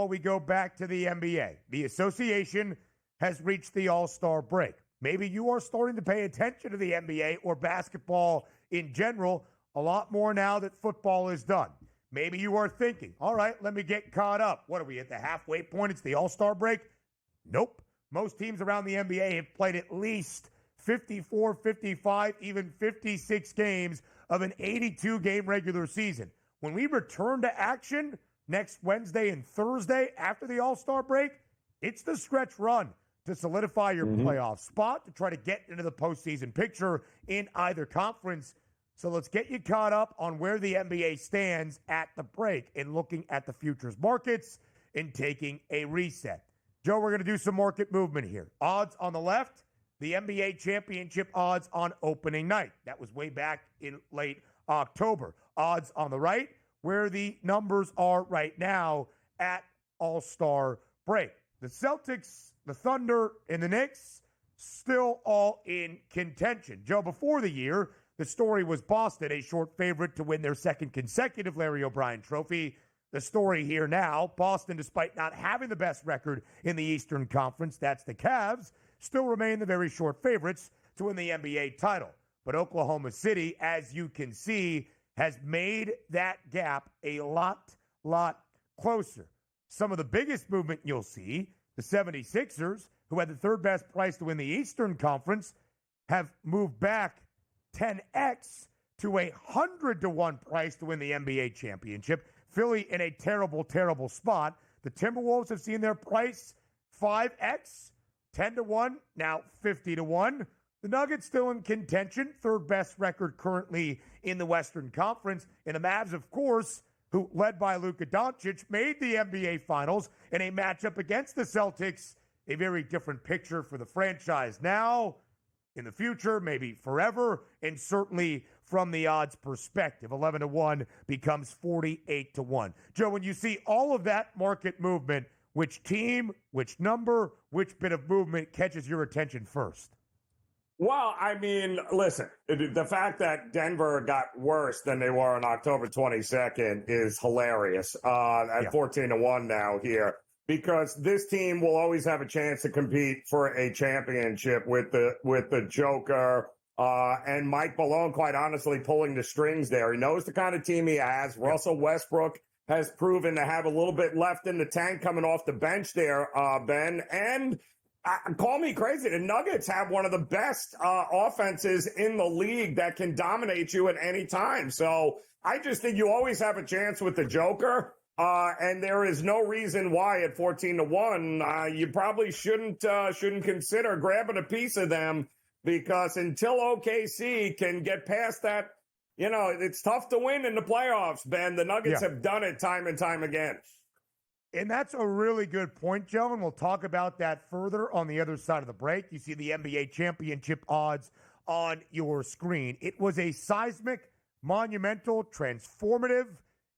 We go back to the NBA. The association has reached the All-Star break. Maybe you are starting to pay attention to the NBA or basketball in general a lot more now that football is done. Maybe you are thinking, all right, let me get caught up. What are we at the halfway point? It's the All-Star break? Nope. Most teams around the NBA have played at least 54, 55, even 56 games of an 82-game regular season. When we return to action next Wednesday and Thursday after the All-Star break, it's the stretch run to solidify your playoff spot, to try to get into the postseason picture in either conference. So let's get you caught up on where the NBA stands at the break and looking at the futures markets and taking a reset. Joe, we're going to do some market movement here. Odds on the left, the NBA championship odds on opening night. That was way back in late October. Odds on the right, where the numbers are right now at All-Star break. The Celtics, the Thunder, and the Knicks still all in contention. Joe, before the year, the story was Boston, a short favorite to win their second consecutive Larry O'Brien trophy. The story here now, Boston, despite not having the best record in the Eastern Conference, that's the Cavs, still remain the very short favorites to win the NBA title. But Oklahoma City, as you can see, has made that gap a lot closer. Some of the biggest movement you'll see, the 76ers, who had the third best price to win the Eastern Conference, have moved back 10x to a 100-to-1 price to win the NBA championship. Philly in a terrible spot. The Timberwolves have seen their price 5x, 10-to-1, now 50-to-1. The Nuggets still in contention, third best record currently in the Western Conference. And the Mavs, of course, who, led by Luka Doncic, made the NBA Finals in a matchup against the Celtics. A very different picture for the franchise now, in the future, maybe forever, and certainly from the odds perspective. 11-to-1 becomes 48-to-1. Joe, when you see all of that market movement, which team, which number, which bit of movement catches your attention first? Well, I mean, listen, the fact that Denver got worse than they were on October 22nd is hilarious at 14-to-1 now here, because this team will always have a chance to compete for a championship with the Joker and Mike Malone, quite honestly, pulling the strings there. He knows the kind of team he has. Russell Westbrook has proven to have a little bit left in the tank coming off the bench there, Ben. And call me crazy, the Nuggets have one of the best offenses in the league that can dominate you at any time. So I just think you always have a chance with the Joker. And there is no reason why at 14-to-1 you probably shouldn't consider grabbing a piece of them, because until OKC can get past that, it's tough to win in the playoffs, Ben. The Nuggets have done it time and time again. And that's a really good point, Joe, and we'll talk about that further on the other side of the break. You see the NBA championship odds on your screen. It was a seismic, monumental, transformative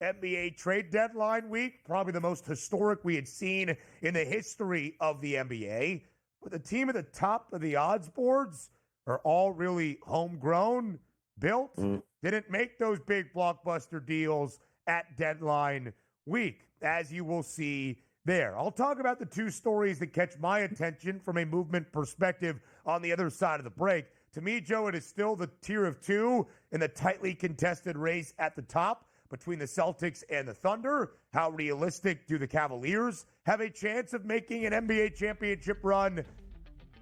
NBA trade deadline week, probably the most historic we had seen in the history of the NBA. But the team at the top of the odds boards are all really homegrown, built, didn't make those big blockbuster deals at deadline week, as you will see there. I'll talk about the two stories that catch my attention from a movement perspective on the other side of the break. To me, Joe, it is still the tier of two in the tightly contested race at the top between the Celtics and the Thunder. How realistic do the Cavaliers have a chance of making an NBA championship run?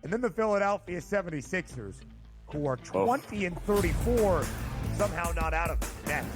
And then the Philadelphia 76ers, who are 20-34, somehow not out of it next.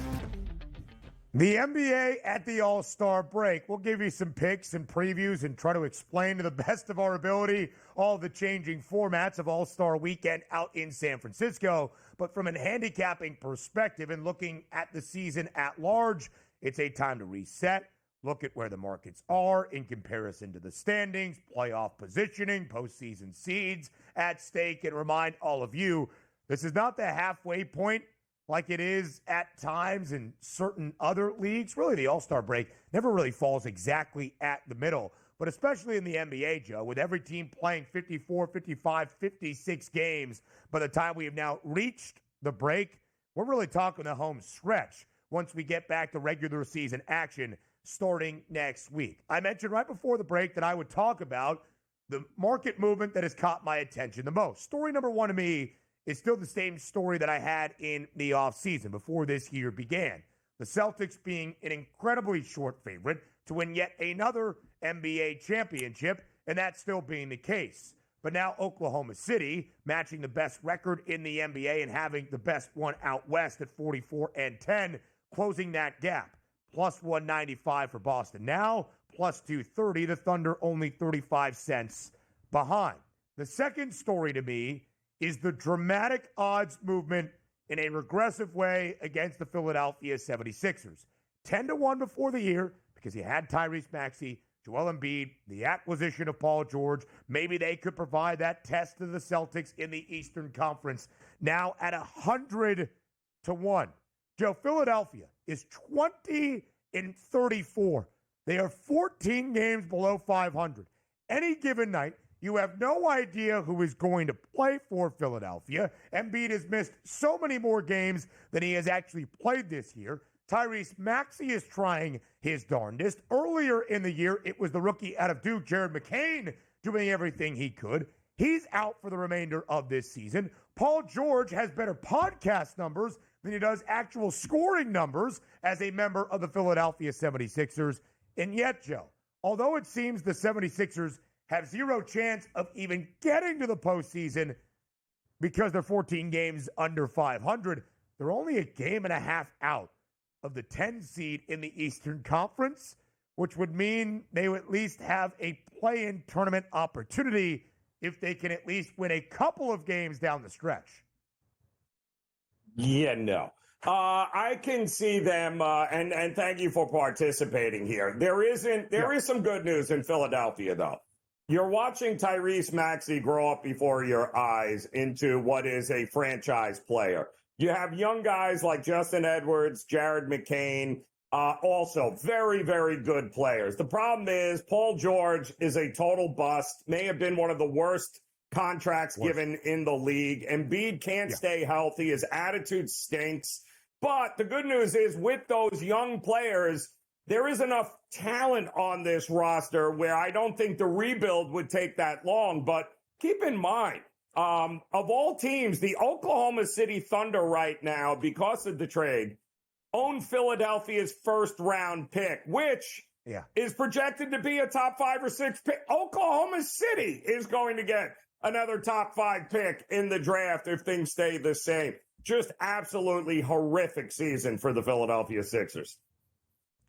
The NBA at the All-Star break. We'll give you some picks and previews and try to explain to the best of our ability all the changing formats of All-Star Weekend out in San Francisco. But from a handicapping perspective and looking at the season at large, it's a time to reset, look at where the markets are in comparison to the standings, playoff positioning, postseason seeds at stake, and remind all of you, this is not the halfway point like it is at times in certain other leagues. Really, the All-Star break never really falls exactly at the middle. But especially in the NBA, Joe, with every team playing 54, 55, 56 games, by the time we have now reached the break, we're really talking the home stretch once we get back to regular season action starting next week. I mentioned right before the break that I would talk about the market movement that has caught my attention the most. Story number one to me is still the same story that I had in the offseason before this year began. The Celtics being an incredibly short favorite to win yet another NBA championship, and that still being the case. But now Oklahoma City, matching the best record in the NBA and having the best one out west at 44-10, closing that gap. Plus 195 for Boston now, plus 230. The Thunder only 35 cents behind. The second story to me is the dramatic odds movement in a regressive way against the Philadelphia 76ers. 10-1 before the year because you had Tyrese Maxey, Joel Embiid, the acquisition of Paul George. Maybe they could provide that test to the Celtics in the Eastern Conference. Now at 100-1. Joe, Philadelphia is 20-34. They are 14 games below 500. Any given night, you have no idea who is going to play for Philadelphia. Embiid has missed so many more games than he has actually played this year. Tyrese Maxey is trying his darndest. Earlier in the year, it was the rookie out of Duke, Jared McCain, doing everything he could. He's out for the remainder of this season. Paul George has better podcast numbers than he does actual scoring numbers as a member of the Philadelphia 76ers. And yet, Joe, although it seems the 76ers have zero chance of even getting to the postseason because they're 14 games under 500, they're only a game and a half out of the 10 seed in the Eastern Conference, which would mean they would at least have a play-in tournament opportunity if they can at least win a couple of games down the stretch. Yeah, no. I can see them, and thank you for participating here. There is some good news in Philadelphia, though. You're watching Tyrese Maxey grow up before your eyes into what is a franchise player. You have young guys like Justin Edwards, Jared McCain, also very, very good players. The problem is Paul George is a total bust, may have been one of the worst contracts given in the league. Embiid can't stay healthy. His attitude stinks. But the good news is with those young players, there is enough talent on this roster where I don't think the rebuild would take that long. But keep in mind, of all teams, the Oklahoma City Thunder right now, because of the trade, own Philadelphia's first-round pick, which is projected to be a top 5 or 6 pick. Oklahoma City is going to get another top 5 pick in the draft if things stay the same. Just absolutely horrific season for the Philadelphia Sixers.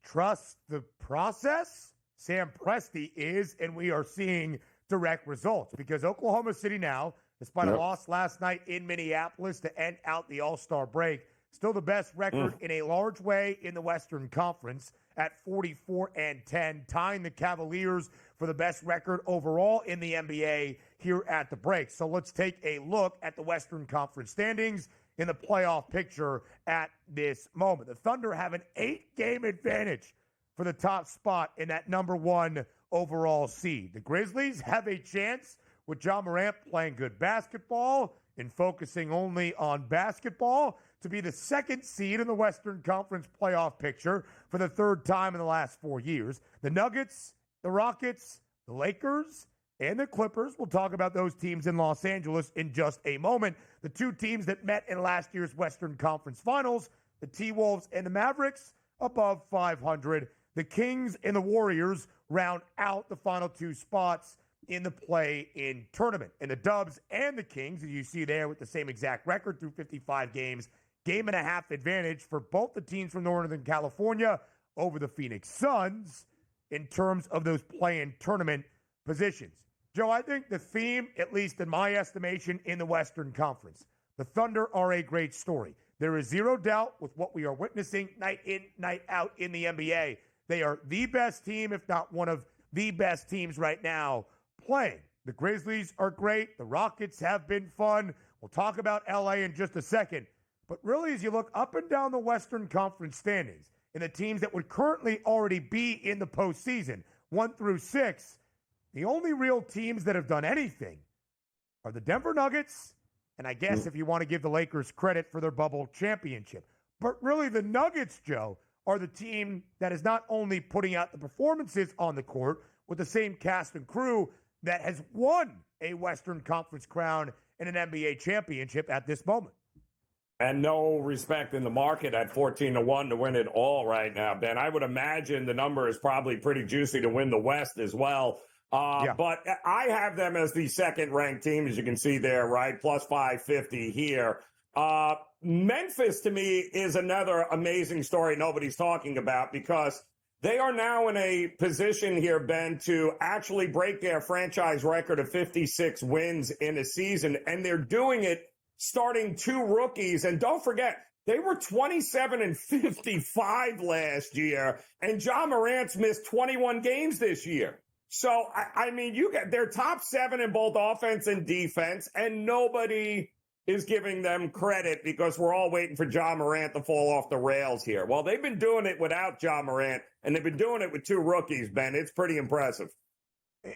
Trust the process? Sam Presti is, and we are seeing direct results because Oklahoma City now, despite a loss last night in Minneapolis to end out the All-Star break, still the best record in a large way in the Western Conference at 44-10, tying the Cavaliers for the best record overall in the NBA here at the break. So let's take a look at the Western Conference standings in the playoff picture at this moment. The Thunder have an 8-game advantage for the top spot in that number 1 overall seed. The Grizzlies have a chance with John Morant playing good basketball and focusing only on basketball to be the 2nd seed in the Western Conference playoff picture for the 3rd time in the last 4 years. The Nuggets, the Rockets, the Lakers, and the Clippers, we'll talk about those teams in Los Angeles in just a moment. The 2 teams that met in last year's Western Conference Finals, the T-Wolves and the Mavericks, above 500. The Kings and the Warriors round out the final 2 spots in the play-in tournament. And the Dubs and the Kings, as you see there with the same exact record through 55 games, game and a half advantage for both the teams from Northern California over the Phoenix Suns in terms of those play-in tournament positions. Joe, I think the theme, at least in my estimation, in the Western Conference, the Thunder are a great story. There is zero doubt with what we are witnessing night in, night out in the NBA. They are the best team, if not one of the best teams right now playing. The Grizzlies are great. The Rockets have been fun. We'll talk about LA in just a second. But really, as you look up and down the Western Conference standings and the teams that would currently already be in the postseason, 1 through 6, the only real teams that have done anything are the Denver Nuggets, and I guess if you want to give the Lakers credit for their bubble championship. But really, the Nuggets, Joe, are the team that is not only putting out the performances on the court with the same cast and crew that has won a Western Conference crown and an NBA championship at this moment. And no respect in the market at 14-1 to win it all right now, Ben. I would imagine the number is probably pretty juicy to win the West as well. But I have them as the second-ranked team, as you can see there, right? Plus 550 here. Memphis, to me, is another amazing story nobody's talking about because they are now in a position here, Ben, to actually break their franchise record of 56 wins in a season, and they're doing it starting two rookies. And don't forget, they were 27-55 last year, and Ja Morant's missed 21 games this year. So, I mean, you get their top seven in both offense and defense, and nobody is giving them credit because we're all waiting for Ja Morant to fall off the rails here. Well, they've been doing it without Ja Morant, and they've been doing it with two rookies, Ben. It's pretty impressive.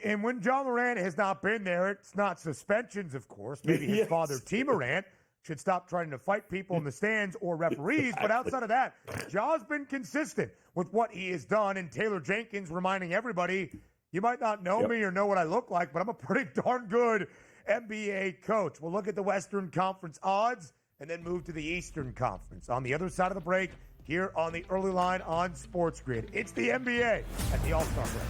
And when Ja Morant has not been there, it's not suspensions, of course. Maybe his father, T. Morant, should stop trying to fight people in the stands or referees. But outside of that, Ja's been consistent with what he has done. And Taylor Jenkins reminding everybody, you might not know me or know what I look like, but I'm a pretty darn good NBA coach. We'll look at the Western Conference odds and then move to the Eastern Conference. On the other side of the break, here on the early line on SportsGrid, it's the NBA at the All-Star break.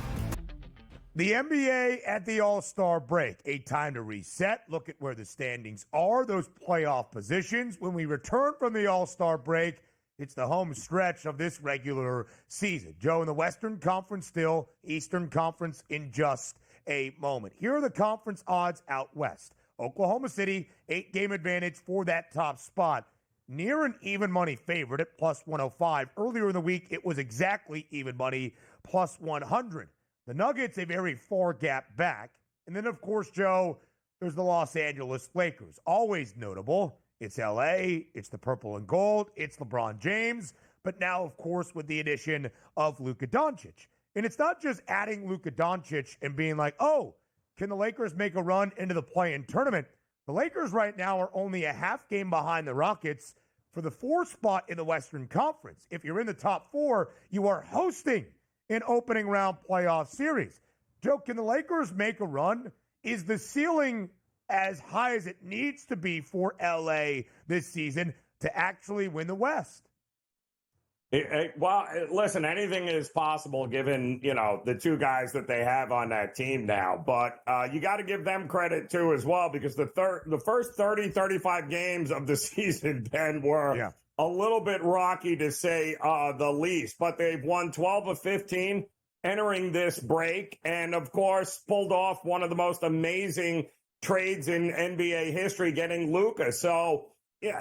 The NBA at the All-Star break, a time to reset, look at where the standings are, those playoff positions. When we return from the All-Star break, it's the home stretch of this regular season. Joe, in the Western Conference still, Eastern Conference in just a moment. Here are the conference odds out west. Oklahoma City, 8-game advantage for that top spot. Near an even money favorite at plus 105. Earlier in the week, it was exactly even money, plus 100. The Nuggets, a very far gap back. And then, of course, Joe, there's the Los Angeles Lakers. Always notable. It's L.A., it's the purple and gold, it's LeBron James, but now, of course, with the addition of Luka Doncic. And it's not just adding Luka Doncic and being like, oh, can the Lakers make a run into the play-in tournament? The Lakers right now are only a half game behind the Rockets for the 4th spot in the Western Conference. If you're in the top 4, you are hosting an opening round playoff series. Joe, can the Lakers make a run? Is the ceiling as high as it needs to be for LA this season to actually win the West? Well, listen, anything is possible given, the two guys that they have on that team now. But you got to give them credit, too, as well, because the first 30, 35 games of the season, Ben, were a little bit rocky to say the least. But they've won 12 of 15 entering this break and, of course, pulled off one of the most amazing trades in NBA history, getting Luka. So,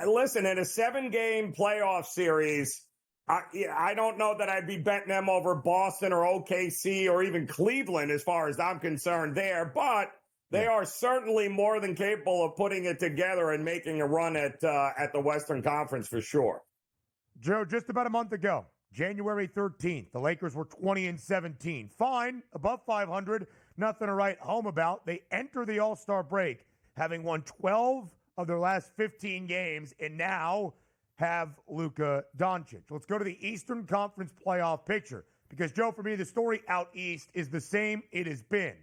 listen, in a 7-game playoff series, I don't know that I'd be betting them over Boston or OKC or even Cleveland as far as I'm concerned there. But they are certainly more than capable of putting it together and making a run at the Western Conference for sure. Joe, just about a month ago, January 13th, the Lakers were 20-17. Fine, above 500, nothing to write home about. They enter the All-Star break having won 12 of their last 15 games and now have Luka Doncic. Let's go to the Eastern Conference playoff picture because, Joe, for me, the story out east is the same it has been,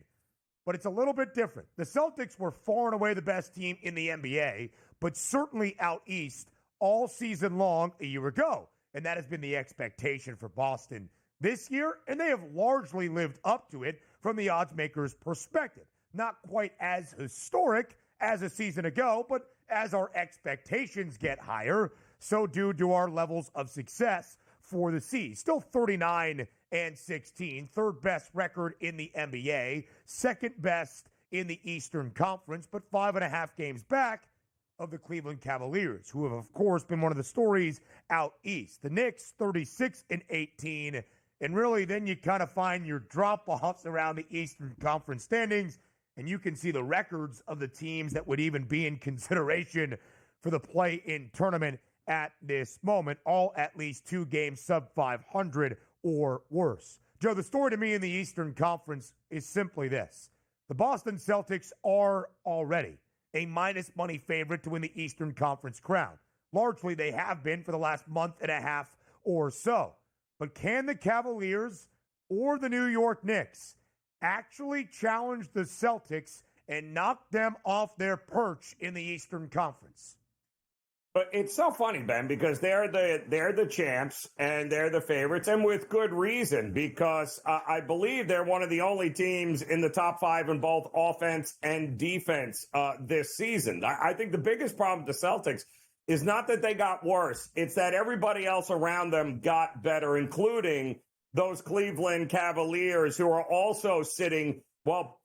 but it's a little bit different. The Celtics were far and away the best team in the NBA, but certainly out east all season long a year ago, and that has been the expectation for Boston this year, and they have largely lived up to it from the odds makers' perspective. Not quite as historic as a season ago, but as our expectations get higher, so do our levels of success for the C's. Still 39-16, third best record in the NBA, second best in the Eastern Conference, but 5.5 games back of the Cleveland Cavaliers, who have, of course, been one of the stories out east. The Knicks, 36-18, and really then you kind of find your drop-offs around the Eastern Conference standings, and you can see the records of the teams that would even be in consideration for the play-in tournament at this moment, all at least 2 games sub 500 or worse. Joe, the story to me in the Eastern Conference is simply this. The Boston Celtics are already a minus money favorite to win the Eastern Conference crown. Largely, they have been for the last month and a half or so. but can the Cavaliers or the New York Knicks actually challenge the Celtics and knock them off their perch in the Eastern Conference? But it's so funny, Ben, because they're the champs and they're the favorites, and with good reason, because I believe they're one of the only teams in the top 5 in both offense and defense this season. I think the biggest problem with the Celtics is not that they got worse. It's that everybody else around them got better, including those Cleveland Cavaliers, who are also sitting, well,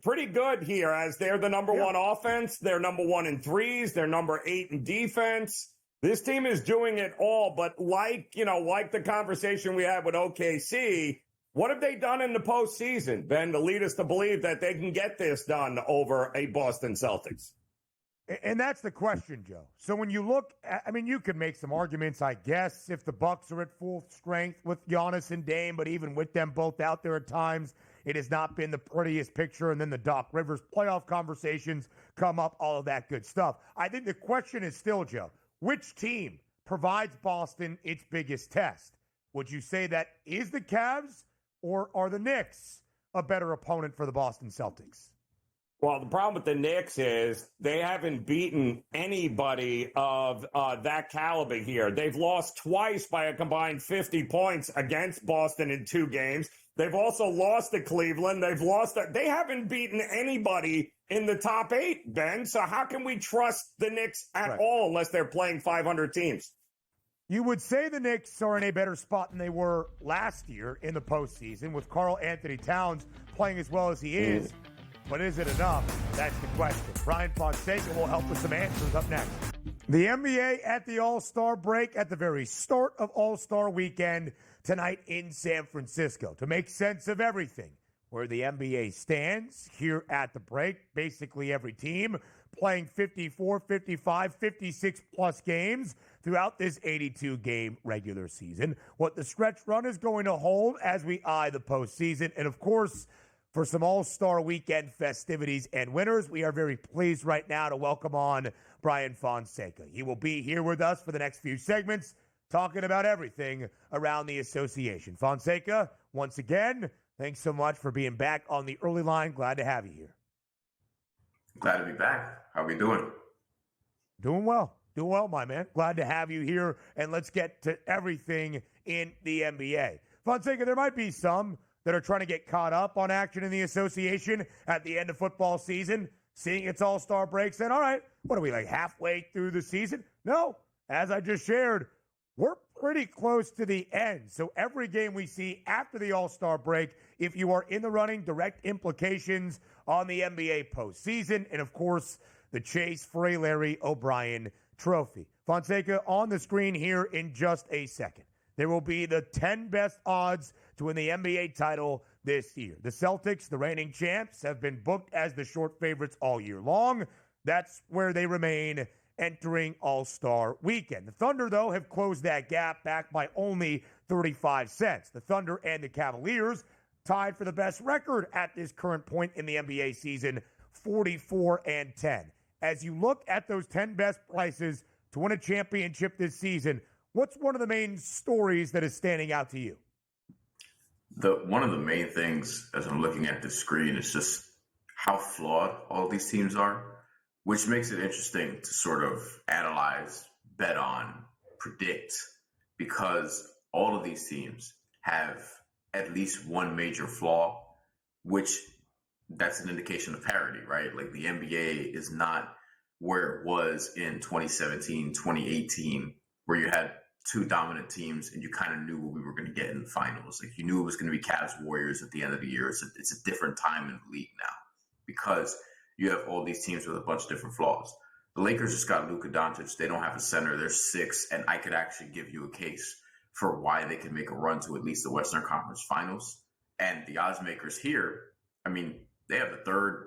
pretty good here, as they're the number one offense. They're number 1 in threes. They're number 8 in defense. This team is doing it all. But like the conversation we had with OKC, what have they done in the postseason, Ben, to lead us to believe that they can get this done over a Boston Celtics? And that's the question, Joe. So when you look at, you could make some arguments, I guess, if the Bucks are at full strength with Giannis and Dame, but even with them both out there at times, it has not been the prettiest picture. And then the Doc Rivers playoff conversations come up, all of that good stuff. I think the question is still, Joe, which team provides Boston its biggest test? Would you say that is the Cavs, or are the Knicks a better opponent for the Boston Celtics? Well, the problem with the Knicks is they haven't beaten anybody of that caliber here. They've lost twice by a combined 50 points against Boston in 2 games. They've also lost to Cleveland. They haven't beaten anybody in the top 8, Ben. So how can we trust the Knicks at all unless they're playing 500 teams? You would say the Knicks are in a better spot than they were last year in the postseason, with Karl Anthony Towns playing as well as he is. But is it enough? That's the question. Brian Fonseca will help with some answers up next. The NBA at the All-Star break at the very start of All-Star weekend tonight in San Francisco. To make sense of everything, where the NBA stands here at the break, basically every team playing 54, 55, 56-plus games throughout this 82-game regular season. What the stretch run is going to hold as we eye the postseason. And, of course, for some All-Star Weekend festivities and winners, we are very pleased right now to welcome on Brian Fonseca. He will be here with us for the next few segments, talking about everything around the association. Fonseca, once again, thanks so much for being back on the early line. Glad to have you here. Glad to be back. How are we doing? Doing well. Doing well, my man. Glad to have you here, and let's get to everything in the NBA. Fonseca, there might be some that are trying to get caught up on action in the association at the end of football season, seeing its All-Star break, saying, all right, what are we, like halfway through the season? No, as I just shared, we're pretty close to the end. So every game we see after the All-Star break, if you are in the running, direct implications on the NBA postseason, and of course, the Chase for a Larry O'Brien trophy. Fonseca, on the screen here in just a second, there will be the 10 best odds to win the NBA title this year. The Celtics, the reigning champs, have been booked as the short favorites all year long. That's where they remain entering All-Star weekend. The Thunder, though, have closed that gap back by only 35 cents. The Thunder and the Cavaliers tied for the best record at this current point in the NBA season, 44-10. As you look at those 10 best prices to win a championship this season, what's one of the main stories that is standing out to you? One of the main things as I'm looking at the screen is just how flawed all these teams are, which makes it interesting to sort of analyze, bet on, predict, because all of these teams have at least one major flaw, which that's an indication of parity, right? Like the NBA is not where it was in 2017, 2018, where you had 2 dominant teams and you kind of knew what we were going to get in the finals. Like you knew it was going to be Cavs Warriors at the end of the year. It's a different time in the league now because you have all these teams with a bunch of different flaws. The Lakers just got Luka Doncic. They don't have a center. They're 6, and I could actually give you a case for why they can make a run to at least the Western Conference Finals. And the odds makers here, they have the 3rd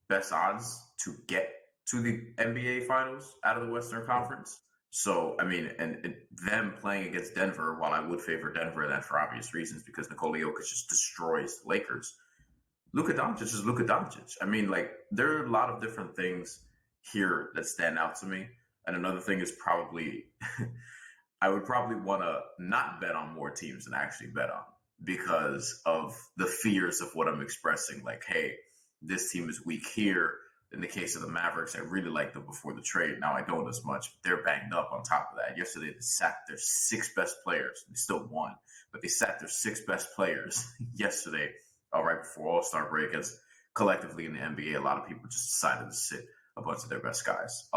best odds to get to the NBA Finals out of the Western Conference. So, and them playing against Denver, while I would favor Denver, that for obvious reasons, because Nikola Jokic just destroys the Lakers. Luka Doncic is Luka Doncic. There are a lot of different things here that stand out to me. And another thing is probably, I would probably want to not bet on more teams than actually bet on because of the fears of what I'm expressing. Like, hey, this team is weak here. In the case of the Mavericks, I really liked them before the trade. Now I don't as much. They're banged up on top of that. Yesterday, they sat their 6 best players. They still won, but they sat their 6 best players yesterday, right before All-Star break. As collectively in the NBA, a lot of people just decided to sit a bunch of their best guys.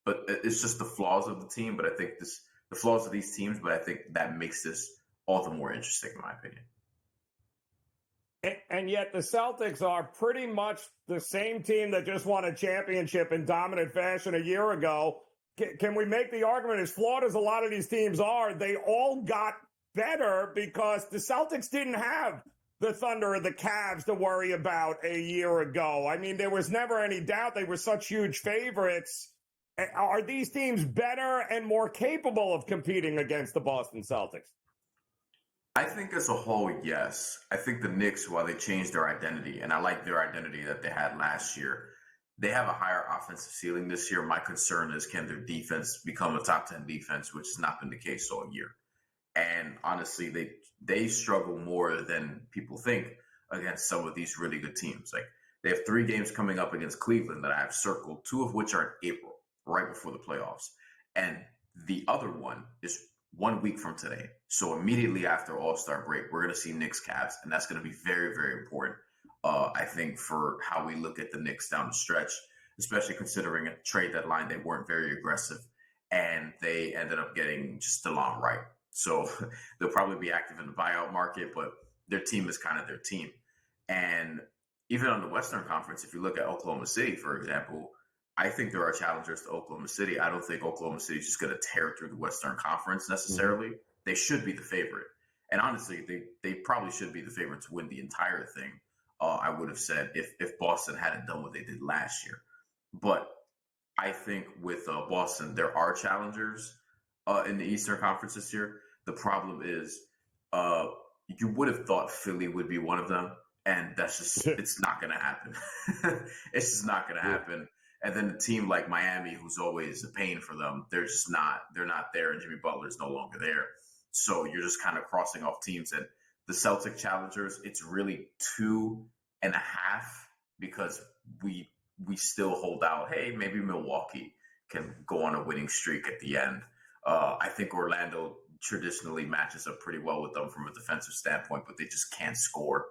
But it's just the flaws of the team. But I think the flaws of these teams. But I think that makes this all the more interesting, in my opinion. And yet the Celtics are pretty much the same team that just won a championship in dominant fashion a year ago. Can we make the argument, as flawed as a lot of these teams are, they all got better because the Celtics didn't have the Thunder or the Cavs to worry about a year ago? I mean, there was never any doubt they were such huge favorites. Are these teams better and more capable of competing against the Boston Celtics? I think as a whole, yes. I think the Knicks, while they changed their identity, and I like their identity that they had last year, they have a higher offensive ceiling this year. My concern is, can their defense become a top 10 defense, which has not been the case all year. And honestly, they struggle more than people think against some of these really good teams. Like, they have 3 games coming up against Cleveland that I have circled, 2 of which are in April, right before the playoffs. And the other one is 1 week from today. So immediately after All-Star break, we're going to see Knicks Cavs, and that's going to be very, very important, I think, for how we look at the Knicks down the stretch, especially considering a trade deadline. They weren't very aggressive, and they ended up getting just DeLon Wright. So they'll probably be active in the buyout market, but their team is kind of their team. And even on the Western Conference, if you look at Oklahoma City, for example, I think there are challengers to Oklahoma City. I don't think Oklahoma City is just going to tear through the Western Conference necessarily. Mm-hmm. They should be the favorite. And honestly, they probably should be the favorite to win the entire thing, I would have said, if Boston hadn't done what they did last year. But I think with Boston, there are challengers in the Eastern Conference this year. The problem is you would have thought Philly would be one of them, and that's just it's not going to happen. It's just not going to happen. And then a team like Miami, who's always a pain for them, they're not there, and Jimmy Butler's no longer there. So you're just kind of crossing off teams. And the Celtic challengers, it's really 2.5 because we still hold out, hey, maybe Milwaukee can go on a winning streak at the end. I think Orlando traditionally matches up pretty well with them from a defensive standpoint, but they just can't score.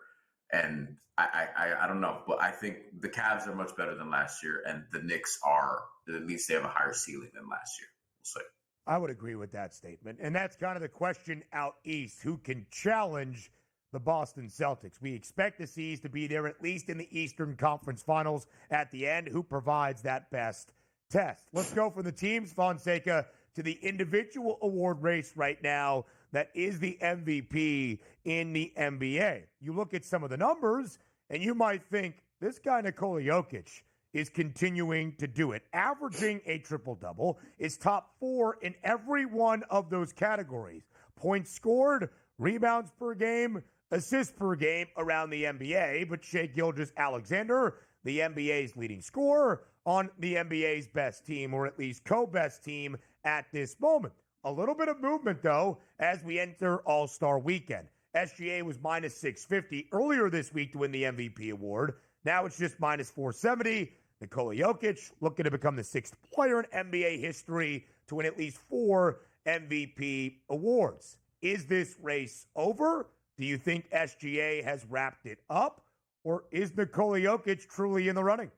And I don't know, but I think the Cavs are much better than last year, and the Knicks are, at least they have a higher ceiling than last year. We'll see. I would agree with that statement. And that's kind of the question out east. Who can challenge the Boston Celtics? We expect the C's to be there at least in the Eastern Conference Finals at the end. Who provides that best test? Let's go from the teams, Fonseca, to the individual award race right now that is the MVP in the NBA. You look at some of the numbers, and you might think, this guy Nikola Jokic is continuing to do it. Averaging a triple-double, is top 4 in every one of those categories. Points scored, rebounds per game, assists per game around the NBA. But Shai Gilgeous-Alexander, the NBA's leading scorer on the NBA's best team, or at least co-best team at this moment. A little bit of movement, though, as we enter All-Star Weekend. SGA was minus 650 earlier this week to win the MVP award. Now it's just minus 470. Nikola Jokic looking to become the 6th player in NBA history to win at least 4 MVP awards. Is this race over? Do you think SGA has wrapped it up? Or is Nikola Jokic truly in the running?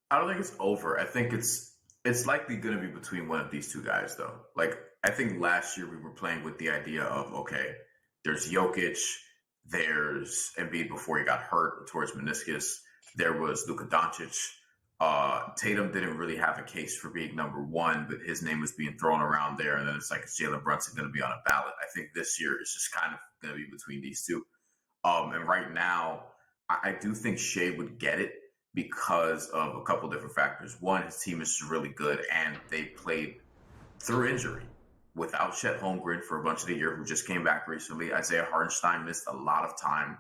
I don't think it's over. I think it's likely going to be between one of these two guys, though. Like, I think last year we were playing with the idea of, okay, there's Jokic, there's Embiid before he got hurt towards meniscus, there was Luka Doncic. Tatum didn't really have a case for being number 1, but his name was being thrown around there, and then it's like, is Jalen Brunson going to be on a ballot? I think this year it's just kind of going to be between these two. And right now, I do think Shai would get it because of a couple different factors. One, his team is really good, and they played through injury without Chet Holmgren for a bunch of the year, who just came back recently. Isaiah Hartenstein missed a lot of time.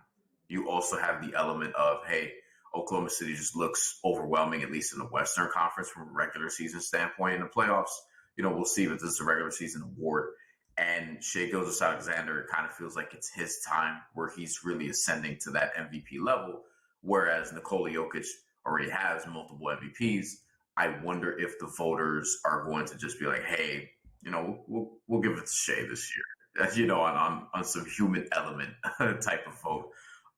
You also have the element of, hey, Oklahoma City just looks overwhelming, at least in the Western Conference from a regular season standpoint. In the playoffs, we'll see if this is a regular season award. And Shai Gilgeous-Alexander, it kind of feels like it's his time where he's really ascending to that MVP level, whereas Nikola Jokic already has multiple MVPs. I wonder if the voters are going to just be like, hey, we'll give it to Shai this year, on some human element type of vote.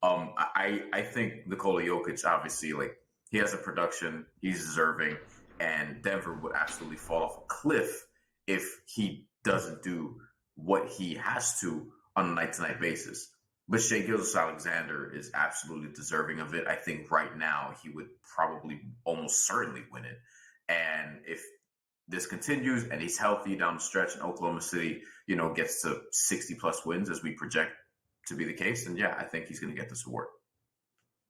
I think Nikola Jokic, obviously, like, he has a production, he's deserving, and Denver would absolutely fall off a cliff if he doesn't do what he has to on a night-to-night basis. But Shai Gilgeous-Alexander is absolutely deserving of it. I think right now he would probably almost certainly win it. And if this continues and he's healthy down the stretch and Oklahoma City, gets to 60-plus wins as we project to be the case, then yeah, I think he's going to get this award.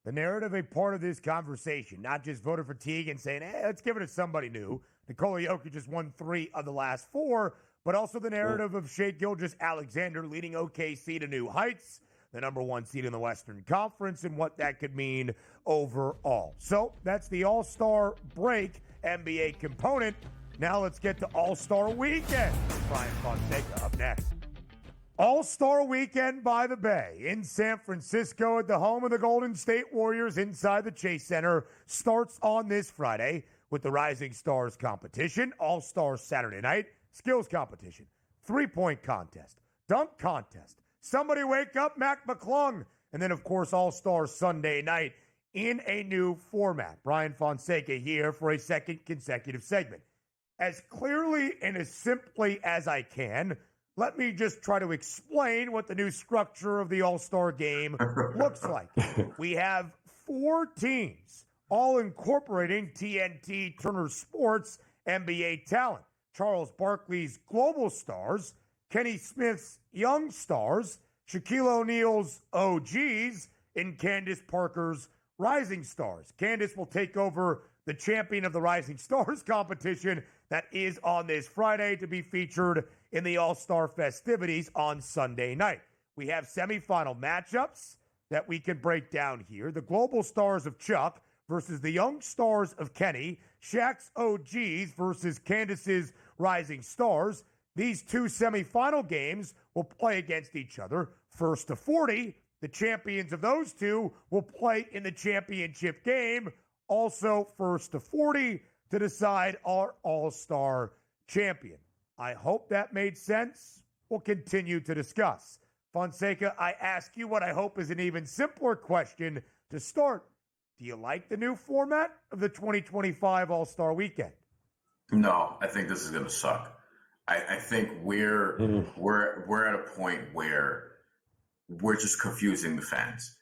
The narrative, a part of this conversation, not just voter fatigue and saying, hey, let's give it to somebody new. Nikola Jokic just won 3 of the last 4, but also the narrative of Shai Gilgeous-Alexander leading OKC to new heights, the number 1 seed in the Western Conference, and what that could mean overall. So that's the All-Star break NBA component. Now let's get to All-Star Weekend. Brian Fonseca up next. All-Star Weekend by the Bay in San Francisco at the home of the Golden State Warriors inside the Chase Center starts on this Friday with the Rising Stars competition, All-Star Saturday night, skills competition, three-point contest, dunk contest, somebody wake up Mac McClung, and then, of course, All-Star Sunday night in a new format. Brian Fonseca here for a second consecutive segment. As clearly and as simply as I can, let me just try to explain what the new structure of the All-Star game looks like. We have 4 teams, all incorporating TNT Turner Sports NBA talent. Charles Barkley's Global Stars, Kenny Smith's Young Stars, Shaquille O'Neal's OGs, and Candace Parker's Rising Stars. Candace will take over the champion of the Rising Stars competition that is on this Friday to be featured in the All-Star festivities on Sunday night. We have semifinal matchups that we can break down here. The Global Stars of Chuck versus the Young Stars of Kenny, Shaq's OGs versus Candace's Rising Stars. These 2 semifinal games will play against each other. First to 40, the champions of those 2 will play in the championship game. Also, first to 40 to decide our All-Star champion. I hope that made sense. We'll continue to discuss. Fonseca, I ask you what I hope is an even simpler question to start. Do you like the new format of the 2025 All-Star Weekend? No, I think this is going to suck. I think we're at a point where we're just confusing the fans.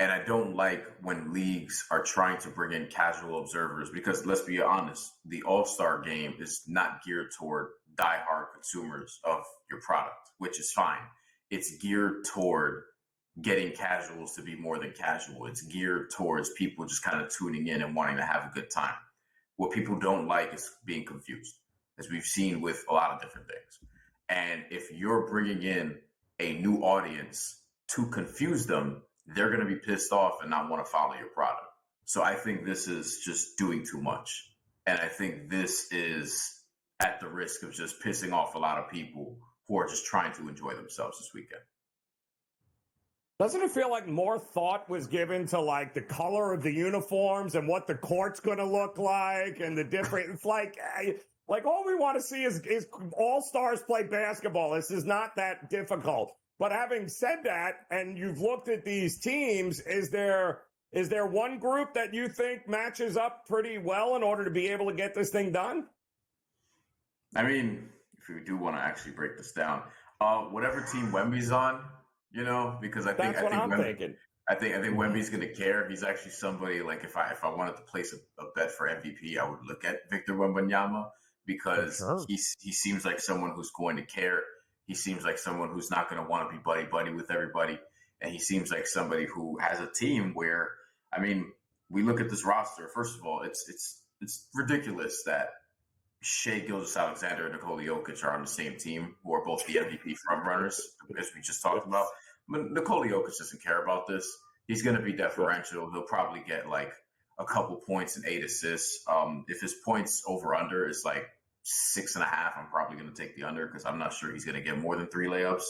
And I don't like when leagues are trying to bring in casual observers because, let's be honest, the All-Star game is not geared toward diehard consumers of your product, which is fine. It's geared toward getting casuals to be more than casual. It's geared towards people just kind of tuning in and wanting to have a good time. What people don't like is being confused, as we've seen with a lot of different things. And if you're bringing in a new audience to confuse them, they're going to be pissed off and not want to follow your product. So I think this is just doing too much. And I think this is at the risk of just pissing off a lot of people who are just trying to enjoy themselves this weekend. Doesn't it feel like more thought was given to like the color of the uniforms and what the court's going to look like and the different, it's like all we want to see is all-stars play basketball. This is not that difficult. But having said that, and you've looked at these teams, is there one group that you think matches up pretty well in order to be able to get this thing done? I mean, if we do want to actually break this down, whatever team Wemby's on, because I think I'm thinking. I think Wemby's going to care. He's actually somebody, like, if I wanted to place a bet for MVP, I would look at Victor Wembanyama because he seems like someone who's going to care. He seems like someone who's not going to want to be buddy-buddy with everybody. And he seems like somebody who has a team where, I mean, we look at this roster. First of all, it's ridiculous that Shai Gilgeous-Alexander and Nikola Jokic are on the same team, who are both the MVP frontrunners, as we just talked about. But Nikola Jokic doesn't care about this. He's going to be deferential. He'll probably get like a couple points and 8 assists. If his points over-under is like 6.5, I'm probably going to take the under because I'm not sure he's going to get more than 3 layups.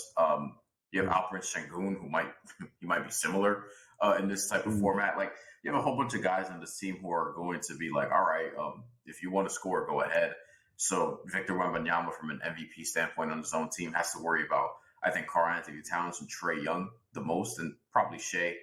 You have Alperen Şengün, who might be similar in this type of format. Like, you have a whole bunch of guys on this team who are going to be like, all right, if you want to score, go ahead. So Victor Wembanyama, from an MVP standpoint on his own team, has to worry about, I think, Karl-Anthony Towns and Trae Young the most, and probably Shea.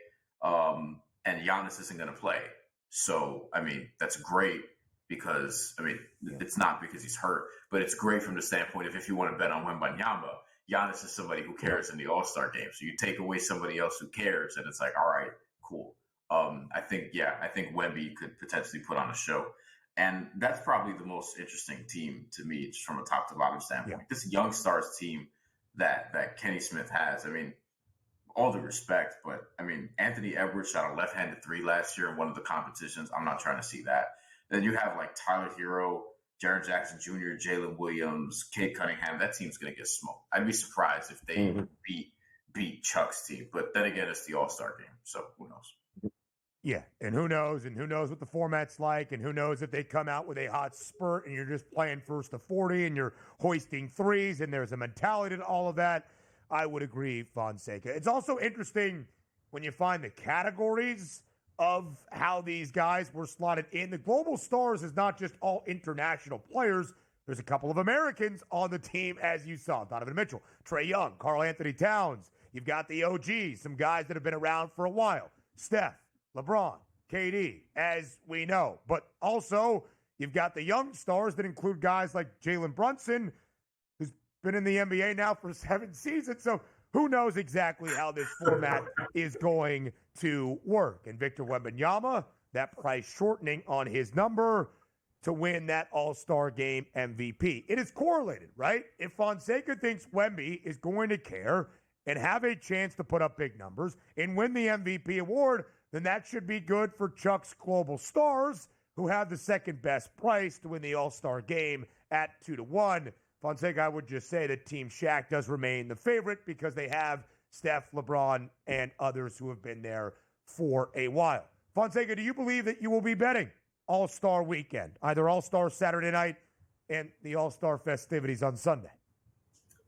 And Giannis isn't going to play. So, I mean, that's great because, I mean, it's not because he's hurt, but it's great from the standpoint of if you want to bet on Wembanyama, Giannis is somebody who cares in the All-Star game. So you take away somebody else who cares, and it's like, all right, cool. I think Wemby could potentially put on a show. And that's probably the most interesting team to me, just from a top to bottom standpoint. Yeah. This young stars team that Kenny Smith has, I mean, all due respect, but I mean, Anthony Edwards shot a left-handed 3 last year in one of the competitions. I'm not trying to see that. Then you have like Tyler Hero, Jaren Jackson Jr., Jalen Williams, Cade Cunningham. That team's going to get smoked. I'd be surprised if they beat Chuck's team. But then again, it's the All-Star game, so who knows? Yeah, and who knows what the format's like, and who knows if they come out with a hot spurt and you're just playing first to 40 and you're hoisting threes and there's a mentality to all of that. I would agree, Fonseca. It's also interesting when you find the categories of how these guys were slotted in. The Global Stars is not just all international players. There's a couple of Americans on the team, as you saw. Donovan Mitchell, Trae Young, Karl-Anthony Towns. You've got the OGs, some guys that have been around for a while. Steph, LeBron, KD, as we know. But also, you've got the young stars that include guys like Jalen Brunson, who's been in the NBA now for 7 seasons. So who knows exactly how this format is going to work. And Victor Wembanyama, that price shortening on his number to win that All-Star Game MVP. It is correlated, right? If Fonseca thinks Wemby is going to care and have a chance to put up big numbers and win the MVP award, then that should be good for Chuck's Global Stars, who have the second best price to win the All-Star Game at 2-1. Fonseca, I would just say that Team Shaq does remain the favorite because they have Steph, LeBron, and others who have been there for a while. Fonseca, do you believe that you will be betting All-Star Weekend, either All-Star Saturday night and the All-Star festivities on Sunday?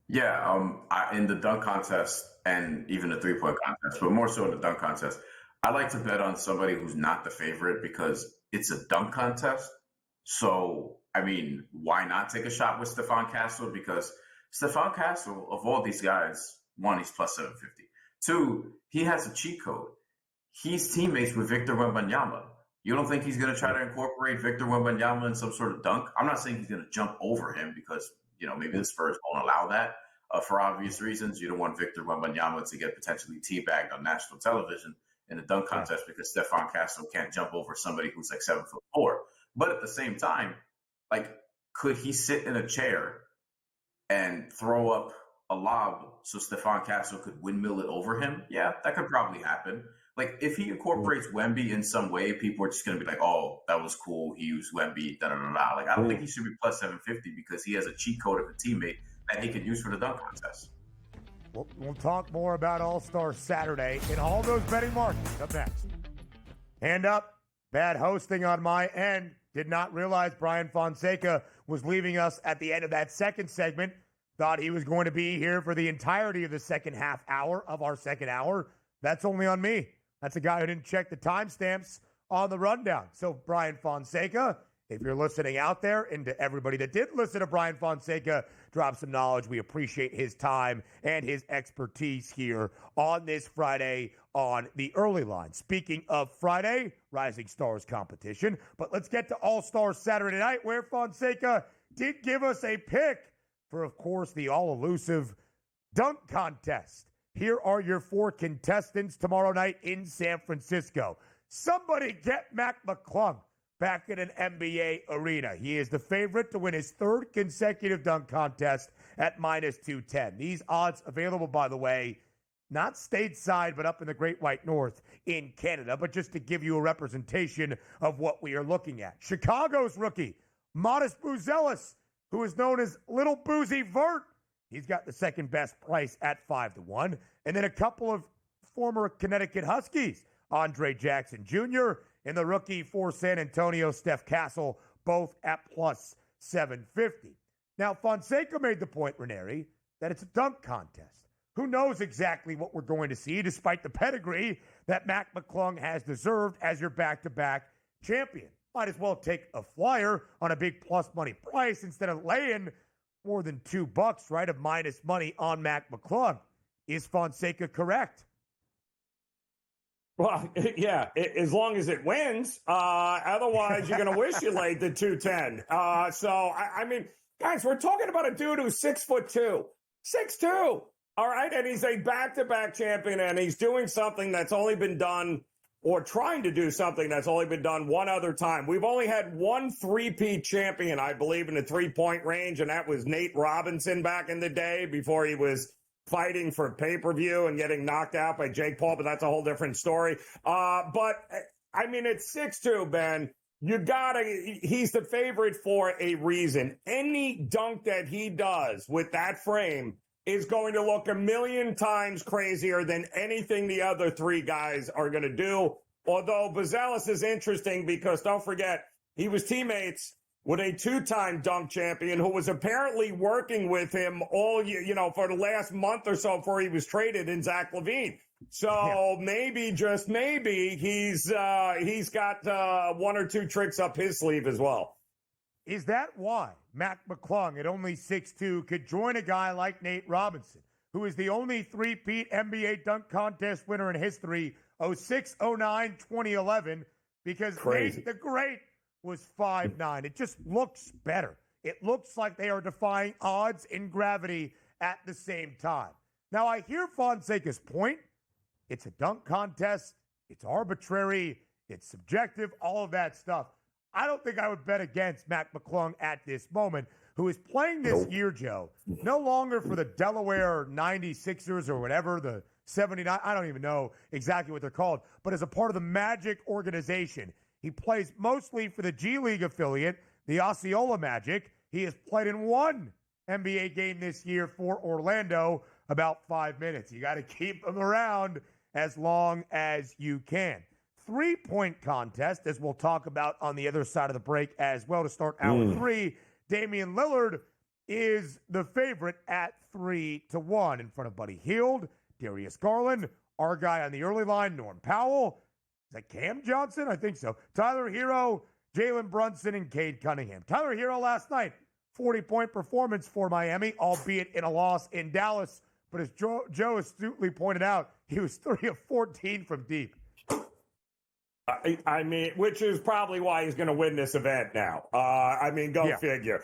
Yeah, in the dunk contest and even the three-point contest, but more so in the dunk contest, I like to bet on somebody who's not the favorite because it's a dunk contest. So, I mean, why not take a shot with Stephon Castle? Because Stephon Castle, of all these guys, 1, he's plus 750. 2, he has a cheat code. He's teammates with Victor Wembanyama. You don't think he's going to try to incorporate Victor Wembanyama in some sort of dunk? I'm not saying he's going to jump over him because, maybe the Spurs won't allow that for obvious reasons. You don't want Victor Wembanyama to get potentially teabagged on national television in a dunk contest because Stephon Castle can't jump over somebody who's like 7'4". But at the same time, like, could he sit in a chair and throw up a lob so Stephon Castle could windmill it over him? Yeah, that could probably happen. Like, if he incorporates Wemby in some way, people are just going to be like, oh, that was cool. He used Wemby, da-da-da-da. Like, I don't think he should be plus 750 because he has a cheat code of a teammate that he can use for the dunk contest. We'll talk more about All-Star Saturday in all those betting markets up next. Hand up. Bad hosting on my end. Did not realize Brian Fonseca was leaving us at the end of that second segment. Thought he was going to be here for the entirety of the second half hour of our second hour. That's only on me. That's a guy who didn't check the timestamps on the rundown. So, Brian Fonseca, if you're listening out there, and to everybody that did listen to Brian Fonseca drop some knowledge, we appreciate his time and his expertise here on this Friday on the early line. Speaking of Friday, Rising Stars competition, but let's get to All-Star Saturday night, where Fonseca did give us a pick for, of course, the all-elusive dunk contest. Here are your 4 contestants tomorrow night in San Francisco. Somebody get Mac McClung back in an NBA arena. He is the favorite to win his 3rd consecutive dunk contest at minus 210. These odds available, by the way, not stateside, but up in the Great White North in Canada, but just to give you a representation of what we are looking at. Chicago's rookie, Modest Buzelis, who is known as Little Boozy Vert. He's got the second best price at 5-1. And then a couple of former Connecticut Huskies, Andre Jackson Jr. and the rookie for San Antonio, Steph Castle, both at plus 750. Now, Fonseca made the point, Ranieri, that it's a dunk contest. Who knows exactly what we're going to see, despite the pedigree that Mac McClung has deserved as your back-to-back champion. Might as well take a flyer on a big plus money price instead of laying more than $2, right, of minus money on Mac McClung. Is Fonseca correct? Well, yeah, as long as it wins. Otherwise, you're going to wish you laid the 210. I mean, guys, we're talking about a dude who's 6'2", 6'2". All right, and he's a back-to-back champion, and he's doing something that's only been done, or trying to do something that's only been done one other time. We've only had one three-peat champion, I believe, in the three-point range, and that was Nate Robinson back in the day before he was fighting for pay-per-view and getting knocked out by Jake Paul, but that's a whole different story. But, I mean, it's 6'2", Ben. He's the favorite for a reason. Any dunk that he does with that frame is going to look a million times crazier than anything the other three guys are going to do. Although Buzelis is interesting because don't forget, he was teammates with a two-time dunk champion who was apparently working with him all year, for the last month or so before he was traded in Zach LaVine. So maybe, just maybe, he's got one or two tricks up his sleeve as well. Is that why Mac McClung, at only 6'2", could join a guy like Nate Robinson, who is the only three-peat NBA dunk contest winner in history, 06, 09, 2011, because Nate the Great was 5'9". It just looks better. It looks like they are defying odds and gravity at the same time. Now, I hear Fonseca's point. It's a dunk contest. It's arbitrary. It's subjective, all of that stuff. I don't think I would bet against Mac McClung at this moment, who is playing this year, Joe, no longer for the Delaware 96ers or whatever, the 79, I don't even know exactly what they're called, but as a part of the Magic organization. He plays mostly for the G League affiliate, the Osceola Magic. He has played in one NBA game this year for Orlando, about 5 minutes. You got to keep him around as long as you can. 3-point contest, as we'll talk about on the other side of the break as well to start hour 3. Damian Lillard is the favorite at 3-1 in front of Buddy Hield, Darius Garland, our guy on the early line, Norm Powell. Is that Cam Johnson? I think so. Tyler Hero, Jalen Brunson, and Cade Cunningham. Tyler Hero last night, 40-point performance for Miami, albeit in a loss in Dallas. But as Joe astutely pointed out, he was 3 of 14 from deep. I mean, which is probably why he's going to win this event now. Go figure.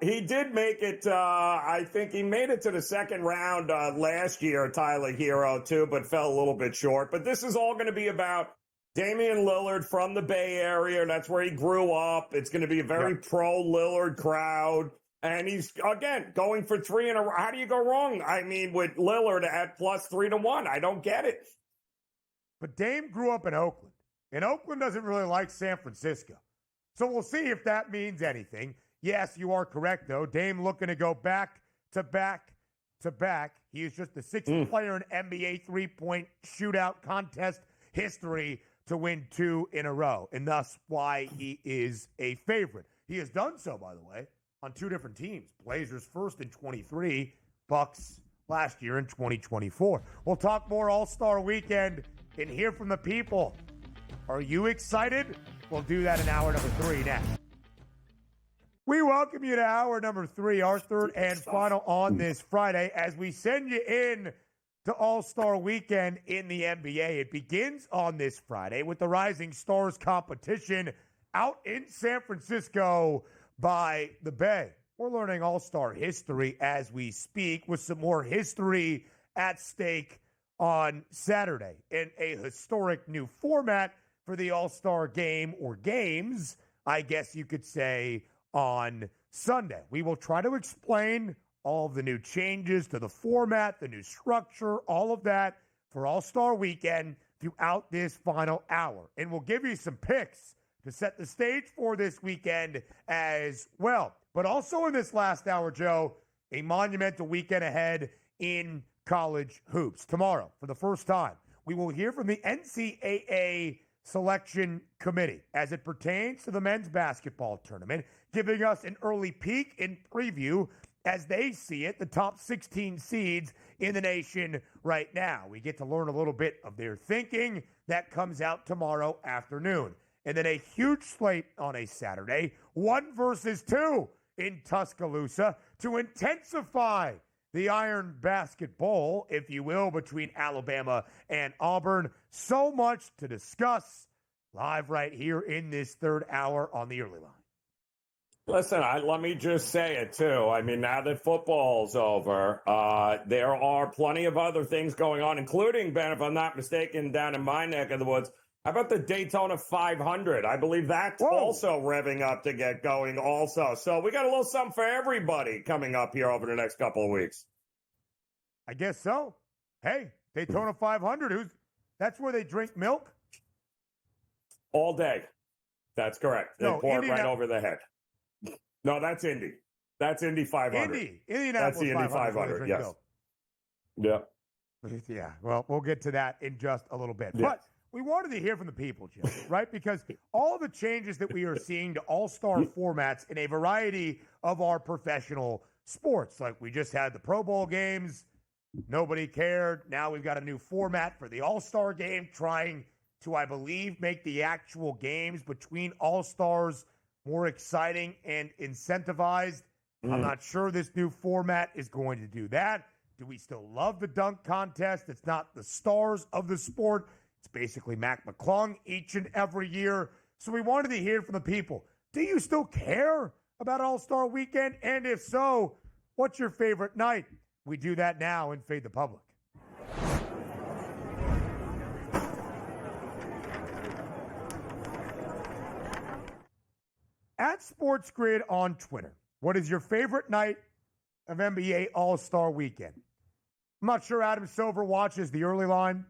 He did make it, I think he made it to the second round last year, Tyler Hero, too, but fell a little bit short. But this is all going to be about Damian Lillard from the Bay Area. That's where he grew up. It's going to be a very pro-Lillard crowd. And he's, again, going for 3 in a row. How do you go wrong? I mean, with Lillard at plus 3-1. I don't get it. But Dame grew up in Oakland. And Oakland doesn't really like San Francisco. So we'll see if that means anything. Yes, you are correct, though. Dame looking to go back to back to back. He is just the sixth player in NBA three-point shootout contest history to win 2 in a row, and thus why he is a favorite. He has done so, by the way, on 2 different teams. Blazers first in 23, Bucks last year in 2024. We'll talk more All-Star Weekend and hear from the people. Are you excited? We'll do that in hour number 3 next. We welcome you to hour number 3, our third and final on this Friday, as we send you in to All-Star Weekend in the NBA. It begins on this Friday with the Rising Stars competition out in San Francisco by the Bay. We're learning All-Star history as we speak, with some more history at stake on Saturday in a historic new format for the All-Star game, or games, I guess you could say, on Sunday. We will try to explain all of the new changes to the format, the new structure, all of that for All-Star Weekend throughout this final hour. And we'll give you some picks to set the stage for this weekend as well. But also in this last hour, Joe, a monumental weekend ahead in college hoops. Tomorrow, for the first time, we will hear from the NCAA Selection Committee as it pertains to the men's basketball tournament, giving us an early peek and preview as they see it, the top 16 seeds in the nation right now. We get to learn a little bit of their thinking. That comes out tomorrow afternoon. And then a huge slate on a Saturday, 1 versus 2 in Tuscaloosa to intensify the Iron Basket Bowl, if you will, between Alabama and Auburn. So much to discuss live right here in this third hour on the early line. Listen, let me just say it, too. I mean, now that football's over, there are plenty of other things going on, including, Ben, if I'm not mistaken, down in my neck of the woods. How about the Daytona 500? I believe that's also revving up to get going also. So we got a little something for everybody coming up here over the next couple of weeks. I guess so. Hey, Daytona 500, that's where they drink milk? All day. That's correct. They pour it right over the head. No, that's Indy. That's Indy 500. Indianapolis that's the Indy 500. Yes. Yeah. Yeah. Well, we'll get to that in just a little bit. Yeah. But we wanted to hear from the people, Jim, right? Because all the changes that we are seeing to all-star formats in a variety of our professional sports, like we just had the Pro Bowl games, nobody cared. Now we've got a new format for the All-Star game, trying to, I believe, make the actual games between all-stars more exciting and incentivized. I'm not sure this new format is going to do that. Do we still love the dunk contest? It's not the stars of the sport. It's basically Mac McClung each and every year. So we wanted to hear from the people. Do you still care about All-Star Weekend? And if so, what's your favorite night? We do that now in Fade the Public. At SportsGrid on Twitter, what is your favorite night of NBA All-Star Weekend? I'm not sure Adam Silver watches the early line.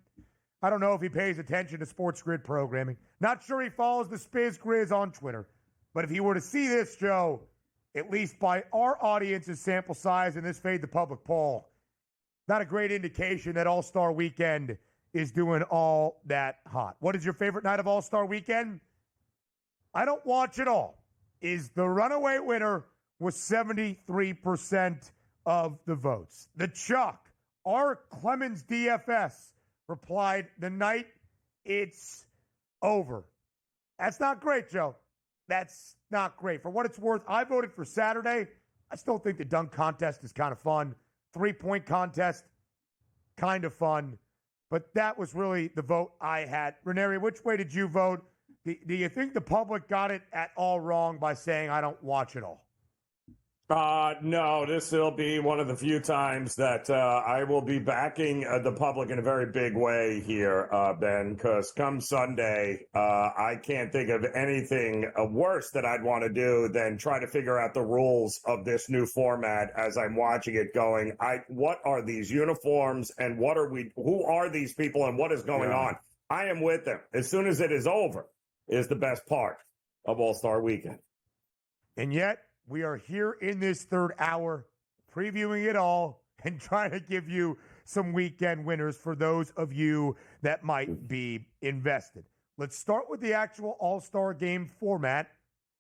I don't know if he pays attention to SportsGrid programming. Not sure he follows the Spiz Grizz on Twitter. But if he were to see this show, at least by our audience's sample size in this Fade the Public poll, not a great indication that All-Star Weekend is doing all that hot. What is your favorite night of All-Star Weekend? I don't watch it all. Is the runaway winner with 73% of the votes. The Chuck, R. Clemens DFS, replied, the night it's over. That's not great, Joe. That's not great. For what it's worth, I voted for Saturday. I still think the dunk contest is kind of fun. 3-point contest, kind of fun. But that was really the vote I had. Ranieri, which way did you vote? Do you think the public got it at all wrong by saying I don't watch it all? No, this will be one of the few times that I will be backing the public in a very big way here, Ben, because come Sunday, I can't think of anything worse that I'd want to do than try to figure out the rules of this new format as I'm watching it going. What are these uniforms and who are these people and what is going on? I am with them. As soon as it is over is the best part of All-Star Weekend. And yet, we are here in this third hour, previewing it all and trying to give you some weekend winners for those of you that might be invested. Let's start with the actual All-Star Game format.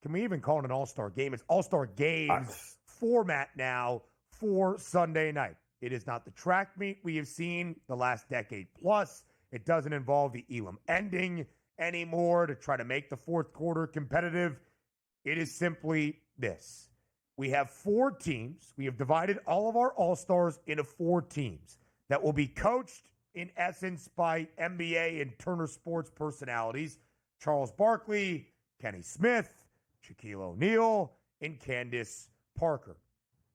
Can we even call it an All-Star Game? It's All-Star Games format now for Sunday night. It is not the track meet we have seen the last decade plus. It doesn't involve the Elam ending anymore to try to make the fourth quarter competitive. It is simply this. We have 4 teams. We have divided all of our All-Stars into 4 teams that will be coached, in essence, by NBA and Turner Sports personalities. Charles Barkley, Kenny Smith, Shaquille O'Neal, and Candace Parker.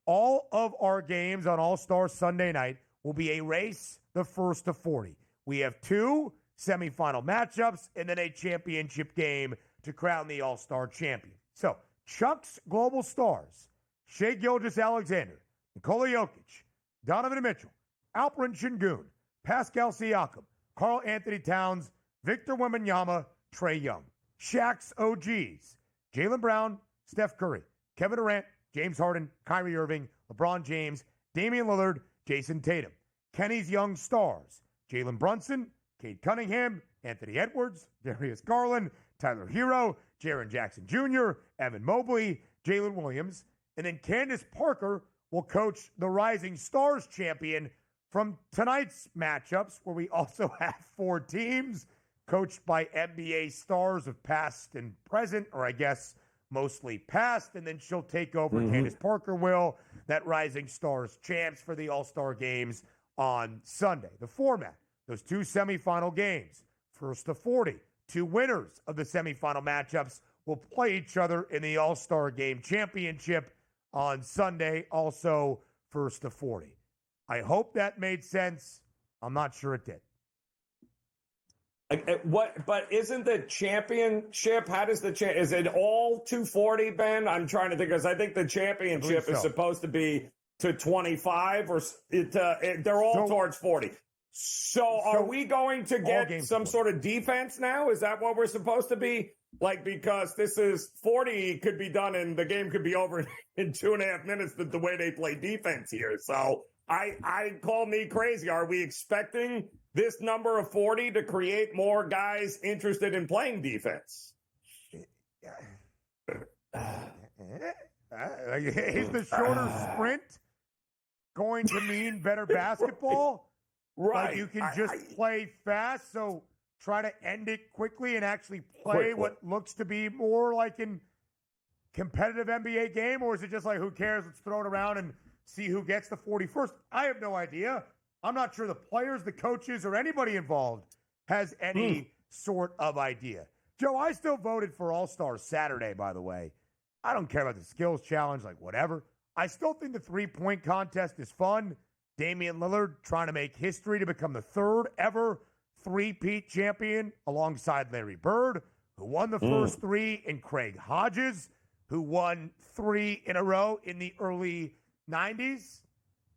All of our games on All-Star Sunday night will be a race, the first to 40. We have 2 semifinal matchups and then a championship game to crown the All-Star champion. So, Chuck's Global Stars, Shai Gilgeous-Alexander, Nikola Jokic, Donovan Mitchell, Alperen Şengün, Pascal Siakam, Karl Anthony Towns, Victor Wembanyama, Trae Young. Shaq's OGs, Jaylen Brown, Steph Curry, Kevin Durant, James Harden, Kyrie Irving, LeBron James, Damian Lillard, Jason Tatum. Kenny's young stars, Jalen Brunson, Cade Cunningham, Anthony Edwards, Darius Garland, Tyler Hero, Jaren Jackson Jr., Evan Mobley, Jalen Williams, and then Candace Parker will coach the Rising Stars champion from tonight's matchups, where we also have 4 teams coached by NBA stars of past and present, or I guess mostly past, and then she'll take over. Candace Parker will, that Rising Stars champs for the All-Star games on Sunday. The format, those 2 semifinal games, first to 40. 2 winners of the semifinal matchups will play each other in the All-Star Game Championship on Sunday, also first to 40. I hope that made sense. I'm not sure it did. What? But isn't the championship? How does is it all 240, Ben? I'm trying to think, because I think the championship is supposed to be to 25, or they're all towards 40. So are we going to get some sort of defense now? Is that what we're supposed to be? Like, because this is 40 could be done and the game could be over in 2.5 minutes the way they play defense here. So I call me crazy. Are we expecting this number of 40 to create more guys interested in playing defense? Is the shorter sprint going to mean better basketball? Right. Like you can just play fast, so try to end it quickly and actually play what looks to be more like an competitive NBA game? Or is it just like, who cares? Let's throw it around and see who gets the 41st. I have no idea. I'm not sure the players, the coaches, or anybody involved has any sort of idea. Joe, I still voted for All-Stars Saturday, by the way. I don't care about the skills challenge, like whatever. I still think the three-point contest is fun. Damian Lillard trying to make history to become the 3rd ever three-peat champion alongside Larry Bird, who won the first 3, and Craig Hodges, who won 3 in a row in the early 90s.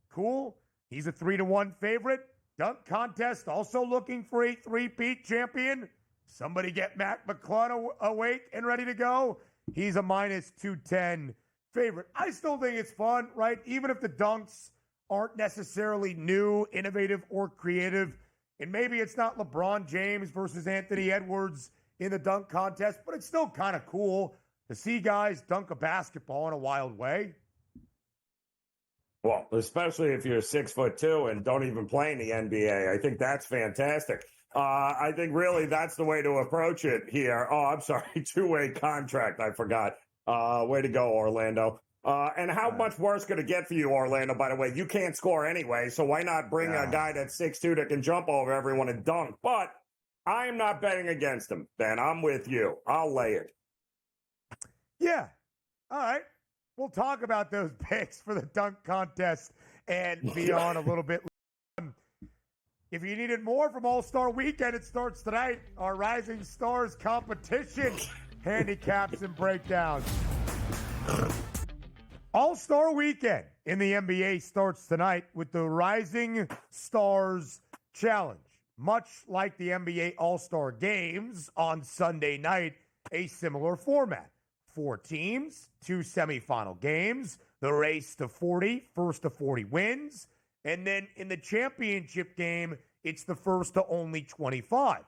Cool. He's a 3-1 favorite. Dunk contest also looking for a three-peat champion. Somebody get Matt McClung awake and ready to go. He's a -210 favorite. I still think it's fun, right? Even if the dunks aren't necessarily new, innovative, or creative. And maybe it's not LeBron James versus Anthony Edwards in the dunk contest, but it's still kind of cool to see guys dunk a basketball in a wild way. Well, especially if you're 6'2" and don't even play in the NBA. I think that's fantastic. I think really that's the way to approach it here. Oh, I'm sorry. 2-way contract. I forgot. Way to go, Orlando. And how much worse could it get for you, Orlando, by the way? You can't score anyway, so why not bring a guy that's 6'2" that can jump over everyone and dunk? But I am not betting against him, Ben. I'm with you. I'll lay it. Yeah. All right. We'll talk about those picks for the dunk contest and beyond a little bit. If you needed more from All-Star Weekend, it starts tonight. Our Rising Stars competition, handicaps and breakdowns. All-Star Weekend in the NBA starts tonight with the Rising Stars Challenge. Much like the NBA All-Star Games on Sunday night, a similar format. 4 teams, 2 semifinal games, the race to 40, first to 40 wins, and then in the championship game, it's the first to only 25.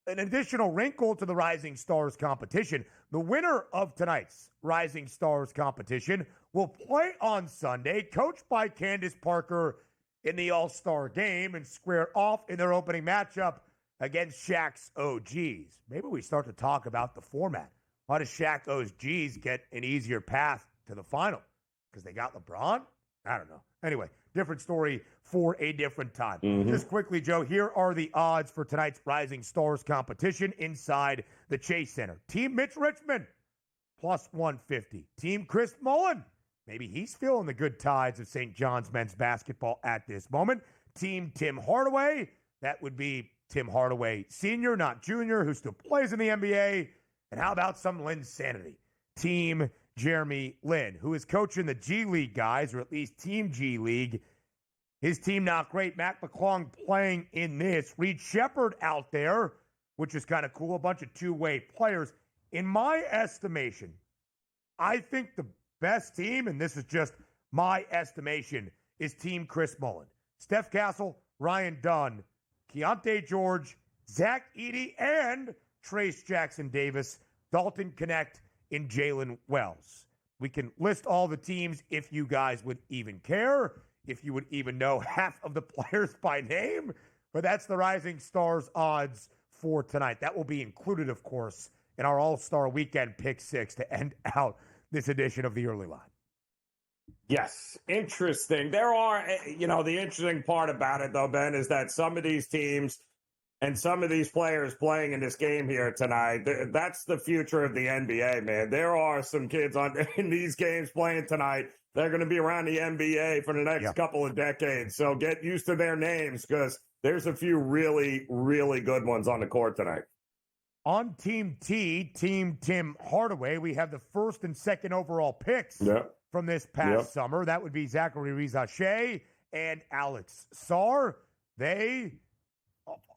An additional wrinkle to the Rising Stars competition, the winner of tonight's Rising Stars competition will play on Sunday, coached by Candace Parker in the All-Star game, and square off in their opening matchup against Shaq's OGs. Maybe we start to talk about the format. Why does Shaq OGs get an easier path to the final? Because they got LeBron? I don't know. Anyway, different story for a different time. Just quickly, Joe, here are the odds for tonight's Rising Stars competition inside the Chase Center. Team Mitch Richmond, +150. Team Chris Mullen, maybe he's feeling the good tides of St. John's men's basketball at this moment. Team Tim Hardaway, that would be Tim Hardaway Sr., not Jr., who still plays in the NBA. And how about some Linsanity? Team Jeremy Lin, who is coaching the G League guys, or at least Team G League. His team not great. Matt McClung playing in this. Reed Shepherd out there, which is kind of cool. A bunch of 2-way players. In my estimation, I think the best team, and this is just my estimation, is Team Chris Mullen. Steph Castle, Ryan Dunn, Keontae George, Zach Edey and Trace Jackson Davis, Dalton Connect, and Jalen Wells. We can list all the teams if you guys would even care, if you would even know half of the players by name, but that's the Rising Stars odds for tonight. That will be included, of course, in our All-Star Weekend Pick 6 to end out this edition of the Early Line. Yes, interesting. There are, the interesting part about it, though, Ben, is that some of these teams and some of these players playing in this game here tonight, that's the future of the NBA, man. There are some kids in these games playing tonight. They're going to be around the NBA for the next couple of decades. So get used to their names because there's a few really, really good ones on the court tonight. On Team T, Team Tim Hardaway, we have the first and second overall picks from this past summer. That would be Zachary Rizache and Alex Sarr. They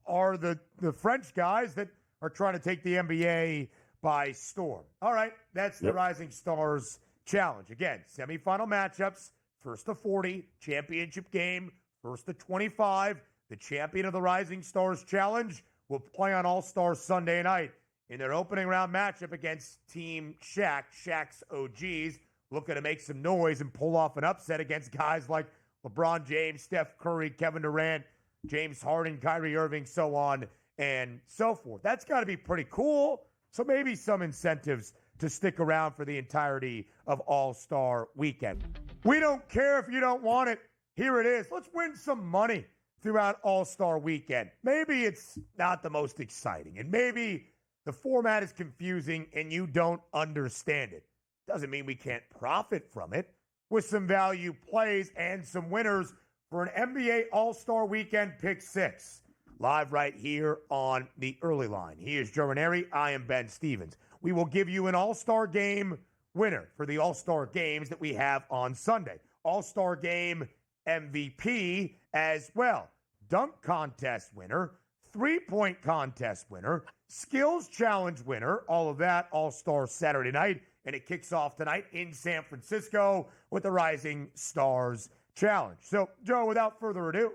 are the French guys that are trying to take the NBA by storm. All right, that's the Rising Stars Challenge. Again, semifinal matchups, first to 40, championship game, first to 25. The champion of the Rising Stars Challenge will play on All-Stars Sunday night in their opening round matchup against Team Shaq. Shaq's OGs looking to make some noise and pull off an upset against guys like LeBron James, Steph Curry, Kevin Durant, James Harden, Kyrie Irving, so on and so forth. That's got to be pretty cool. So maybe some incentives to stick around for the entirety of All-Star Weekend. We don't care if you don't want it. Here it is. Let's win some money throughout All-Star Weekend. Maybe it's not the most exciting, and maybe the format is confusing and you don't understand it. Doesn't mean we can't profit from it with some value plays and some winners for an NBA All-Star Weekend Pick 6. Live right here on the Early Line. He is Joe Ranieri. I am Ben Stevens. We will give you an All-Star Game winner for the All-Star Games that we have on Sunday. All-Star Game MVP as well. Dunk contest winner, three-point contest winner, skills challenge winner, all of that All-Star Saturday night. And it kicks off tonight in San Francisco with the Rising Stars Challenge. So, Joe, without further ado,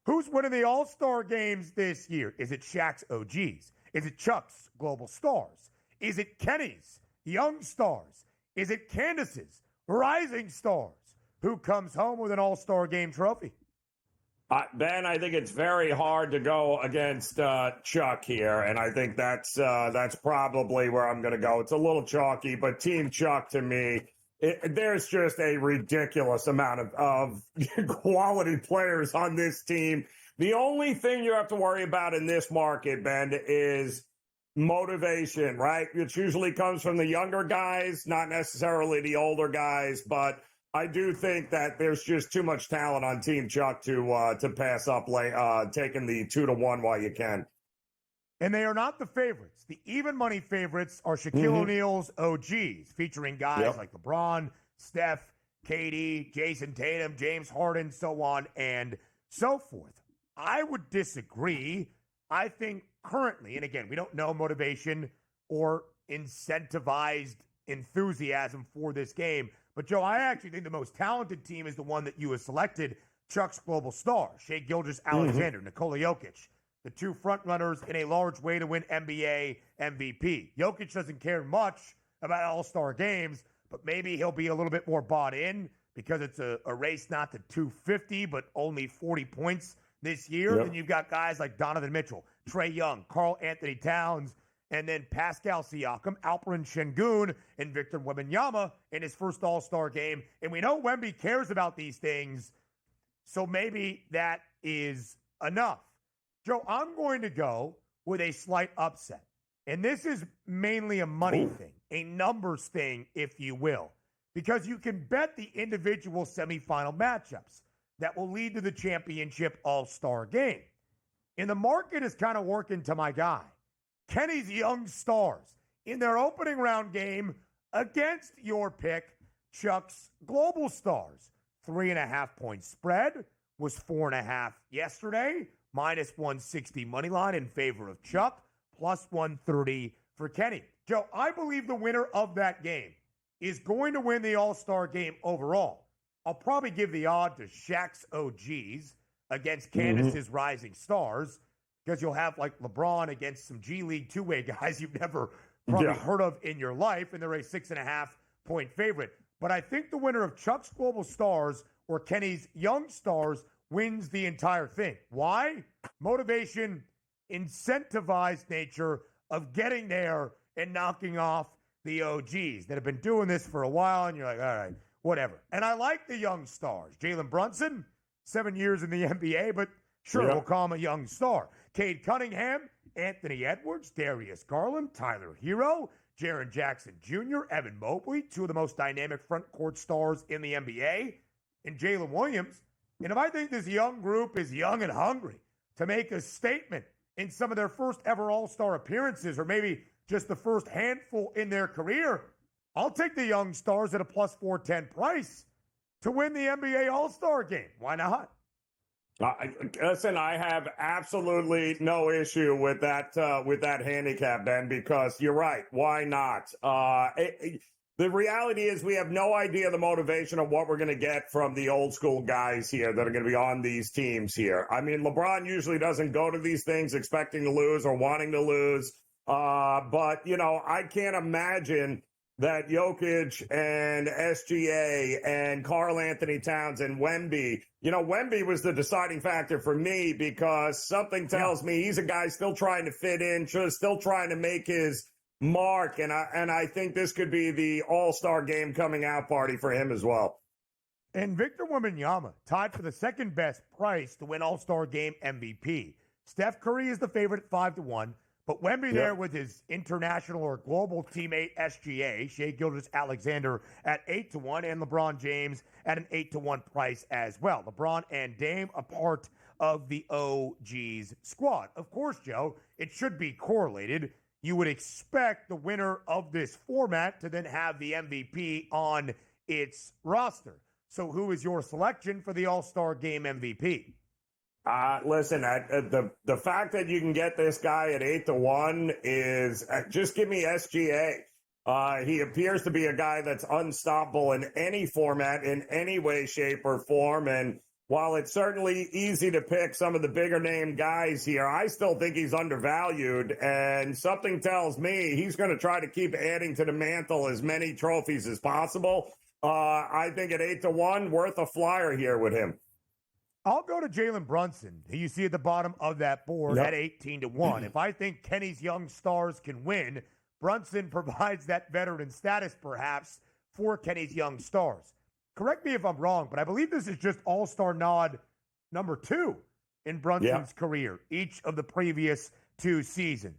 who's winning the All-Star Games this year? Is it Shaq's OGs? Is it Chuck's Global Stars? Is it Kenny's Young Stars? Is it Candace's Rising Stars? Who comes home with an All-Star Game trophy? Ben, I think it's very hard to go against Chuck here, and I think that's probably where I'm going to go. It's a little chalky, but Team Chuck to me, there's just a ridiculous amount of quality players on this team. The only thing you have to worry about in this market, Ben, is motivation, right? Which usually comes from the younger guys, not necessarily the older guys, but I do think that there's just too much talent on Team Chuck to pass up taking the 2-1 while you can. And they are not the favorites. The even money favorites are Shaquille O'Neal's OGs, featuring guys like LeBron, Steph, KD, Jason Tatum, James Harden, so on and so forth. I would disagree. I think currently, and again, we don't know motivation or incentivized enthusiasm for this game, but, Joe, I actually think the most talented team is the one that you have selected, Chuck's Global Stars, Shai Gilgeous-Alexander, Nikola Jokic, the two frontrunners in a large way to win NBA MVP. Jokic doesn't care much about All-Star games, but maybe he'll be a little bit more bought in because it's a race not to 250, but only 40 points this year. And you've got guys like Donovan Mitchell, Trae Young, Karl Anthony Towns, and then Pascal Siakam, Alperen Şengün, and Victor Wembanyama in his first All-Star game. And we know Wemby cares about these things, so maybe that is enough. Joe, I'm going to go with a slight upset. And this is mainly a money thing, a numbers thing, if you will, because you can bet the individual semifinal matchups that will lead to the championship All-Star game. And the market is kind of working to my guy, Kenny's Young Stars, in their opening round game against your pick, Chuck's Global Stars. 3.5-point spread was 4.5 yesterday, minus 160 money line in favor of Chuck, plus 130 for Kenny. Joe, I believe the winner of that game is going to win the All-Star game overall. I'll probably give the odd to Shaq's OGs against Candace's Rising Stars. because you'll have like LeBron against some G League two-way guys you've never probably heard of in your life, and they're a 6.5-point favorite. But I think the winner of Chuck's Global Stars or Kenny's Young Stars wins the entire thing. Why? Motivation, incentivized nature of getting there and knocking off the OGs that have been doing this for a while, and you're like, all right, whatever. And I like the young stars. Jalen Brunson, 7 years in the NBA, but sure, we'll call him a young star. Cade Cunningham, Anthony Edwards, Darius Garland, Tyler Hero, Jaren Jackson Jr., Evan Mobley, two of the most dynamic front court stars in the NBA, and Jalen Williams. And if I think this young group is young and hungry to make a statement in some of their first ever All-Star appearances, or maybe just the first handful in their career, I'll take the young stars at a plus 410 price to win the NBA All-Star game. Why not? Listen, I have absolutely no issue with that handicap, Ben, because you're right. Why not? The reality is we have no idea the motivation of what we're going to get from the old school guys here that are going to be on these teams here. I mean, LeBron usually doesn't go to these things expecting to lose or wanting to lose. But, I can't imagine that Jokic and SGA and Karl Anthony Towns and Wemby, Wemby was the deciding factor for me because something tells me he's a guy still trying to fit in, still trying to make his mark. And I think this could be the all-star game coming out party for him as well. And Victor Wembanyama tied for the second best price to win All-Star Game MVP. Steph Curry is the favorite at 5-1. But Wemby there with his international or global teammate SGA, Shai Gilgeous-Alexander at 8-1, and LeBron James at an 8-1 price as well. LeBron and Dame a part of the OG's squad. Of course, Joe, it should be correlated. You would expect the winner of this format to then have the MVP on its roster. So who is your selection for the All-Star Game MVP? Listen, the fact that you can get this guy at 8-1 is just give me SGA. He appears to be a guy that's unstoppable in any format, in any way, shape, or form. And while it's certainly easy to pick some of the bigger name guys here, I still think he's undervalued. And something tells me he's going to try to keep adding to the mantle as many trophies as possible. I think at 8-1, worth a flyer here with him. I'll go to Jalen Brunson, who you see at the bottom of that board at 18-1. If I think Kenny's young stars can win, Brunson provides that veteran status, perhaps, for Kenny's young stars. Correct me if I'm wrong, but I believe this is just All-Star nod number 2 in Brunson's career, each of the previous 2 seasons.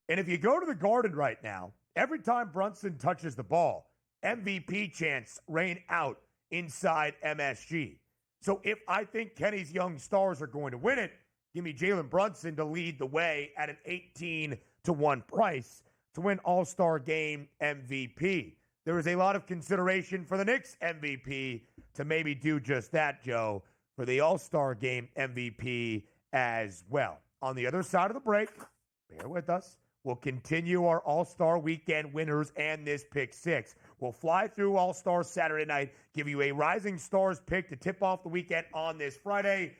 And if you go to the Garden right now, every time Brunson touches the ball, MVP chants rain out inside MSG. So if I think Kenny's young stars are going to win it, give me Jalen Brunson to lead the way at an 18-1 price to win All-Star Game MVP. There is a lot of consideration for the Knicks MVP to maybe do just that, Joe, for the All-Star Game MVP as well. On the other side of the break, bear with us, we'll continue our All-Star Weekend winners and this pick 6. We'll fly through All-Star Saturday night, give you a Rising Stars pick to tip off the weekend on this Friday,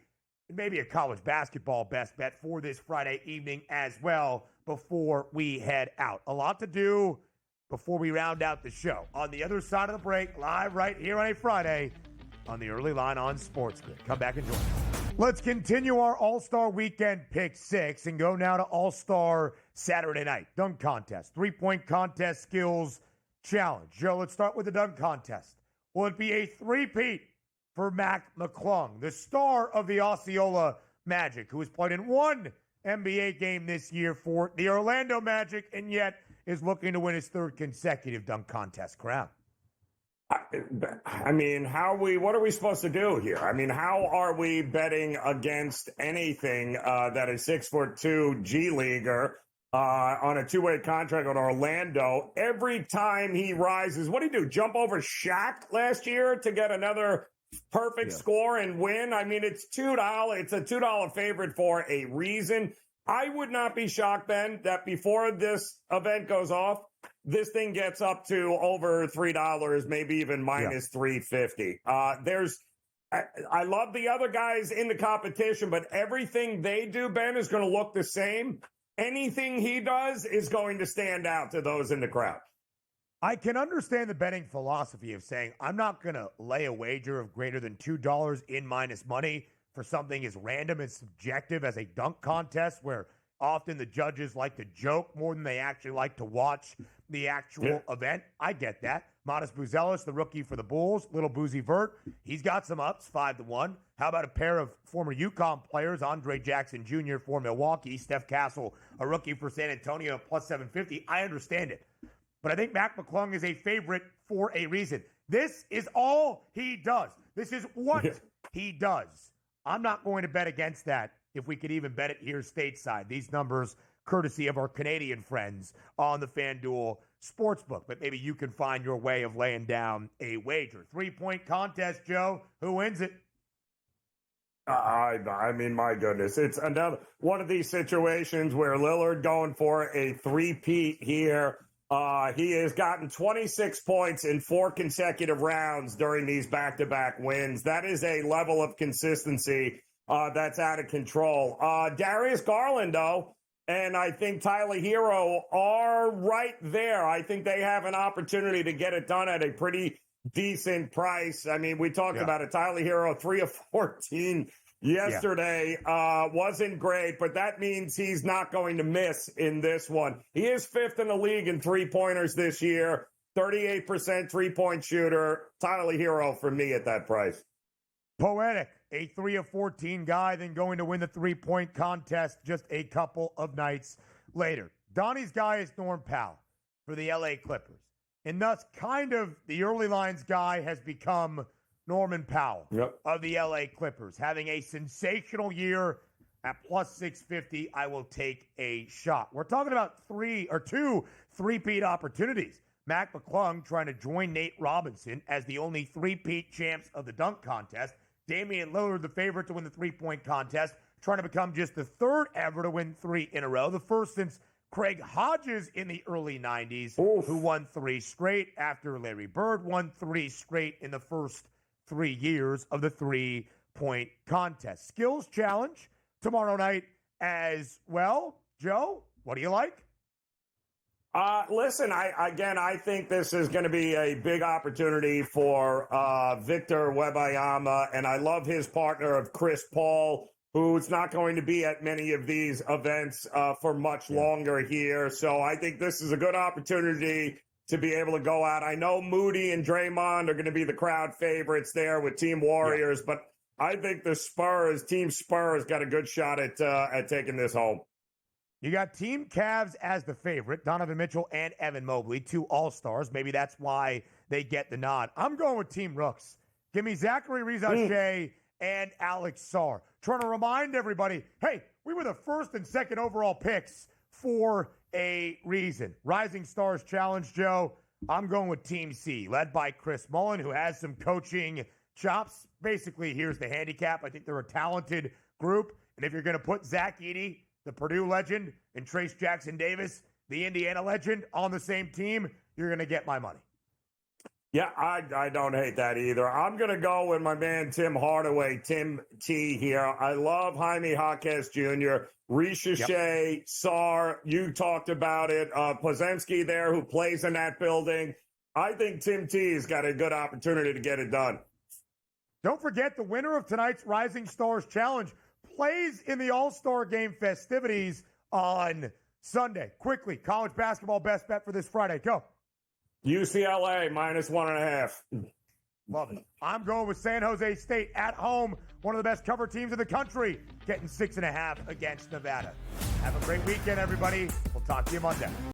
and maybe a college basketball best bet for this Friday evening as well before we head out. A lot to do before we round out the show. On the other side of the break, live right here on a Friday on the Early Line on SportsGrid. Come back and join us. Let's continue our All-Star Weekend pick 6 and go now to All-Star Saturday night. Dunk contest, 3-point contest skills challenge. Joe, let's start with the dunk contest. Will it be a three-peat for Mac McClung, the star of the Osceola Magic, who has played in one NBA game this year for the Orlando Magic and yet is looking to win his 3rd consecutive dunk contest crown? I mean, what are we supposed to do here? I mean, how are we betting against anything that a 6'2" G Leaguer on a 2-way contract with Orlando? Every time he rises, what did he do? Jump over Shaq last year to get another perfect score and win? I mean, it's $2. It's a $2 favorite for a reason. I would not be shocked, Ben, that before this event goes off, this thing gets up to over $3, maybe even minus $3.50. I love the other guys in the competition, but everything they do, Ben, is going to look the same. Anything he does is going to stand out to those in the crowd. I can understand the betting philosophy of saying, I'm not going to lay a wager of greater than $2 in minus money for something as random and subjective as a dunk contest where often the judges like to joke more than they actually like to watch the actual event. I get that. Modest Buzelis, the rookie for the Bulls, little Boozy Vert, he's got some ups, 5-1. How about a pair of former UConn players, Andre Jackson Jr. for Milwaukee, Steph Castle, a rookie for San Antonio, plus 750. I understand it. But I think Mac McClung is a favorite for a reason. This is all he does. This is what he does. I'm not going to bet against that if we could even bet it here stateside. These numbers, courtesy of our Canadian friends on the FanDuel Sportsbook. But maybe you can find your way of laying down a wager. 3-point contest, Joe. Who wins it? I mean, my goodness. It's another one of these situations where Lillard going for a three-peat here. He has gotten 26 points in 4 consecutive rounds during these back-to-back wins. That is a level of consistency that's out of control. Darius Garland, though, and I think Tyler Hero are right there. I think they have an opportunity to get it done at a pretty decent price. I mean, we talked about it. Tyler Hero, 3 of 14 yesterday. Wasn't great, but that means he's not going to miss in this one. He is 5th in the league in three-pointers this year, 38% three-point shooter. Tyler Hero for me at that price. Poetic, a 3 of 14 guy, then going to win the 3-point contest just a couple of nights later. Donnie's guy is Norm Powell for the LA Clippers. And thus, kind of the early lines guy has become Norman Powell of the LA Clippers. Having a sensational year at plus 650, I will take a shot. We're talking about 2 three-peat opportunities. Mac McClung trying to join Nate Robinson as the only three-peat champs of the dunk contest. Damian Lillard, the favorite to win the 3-point contest, trying to become just the 3rd ever to win 3 in a row. The first since Craig Hodges in the early 90s, who won 3 straight after Larry Bird won 3 straight in the first 3 years of the 3-point contest. Skills challenge tomorrow night as well. Joe, what do you like? Listen, I think this is going to be a big opportunity for Victor Wembanyama, and I love his partner of Chris Paul, who's not going to be at many of these events for much longer here. So I think this is a good opportunity to be able to go out. I know Moody and Draymond are going to be the crowd favorites there with Team Warriors, but I think the Team Spurs got a good shot at taking this home. You got Team Cavs as the favorite, Donovan Mitchell and Evan Mobley, 2 All-Stars. Maybe that's why they get the nod. I'm going with Team Rooks. Give me Zachary Rizache and Alex Sarr. Trying to remind everybody, hey, we were the 1st and 2nd overall picks for a reason. Rising Stars Challenge, Joe. I'm going with Team C, led by Chris Mullen, who has some coaching chops. Basically, here's the handicap. I think they're a talented group. And if you're going to put Zach Edey, the Purdue legend, and Trace Jackson Davis, the Indiana legend, on the same team, you're going to get my money. Yeah, I don't hate that either. I'm going to go with my man Tim Hardaway, Tim T here. I love Jaime Jaquez Jr., Rizache, Sarr, you talked about it. Pozemski there, who plays in that building. I think Tim T's got a good opportunity to get it done. Don't forget, the winner of tonight's Rising Stars Challenge plays in the All-Star Game festivities on Sunday. Quickly, college basketball best bet for this Friday. Go. UCLA -1.5. Love it. I'm going with San Jose State at home, one of the best cover teams in the country, getting 6.5 against Nevada. Have a great weekend, everybody. We'll talk to you Monday.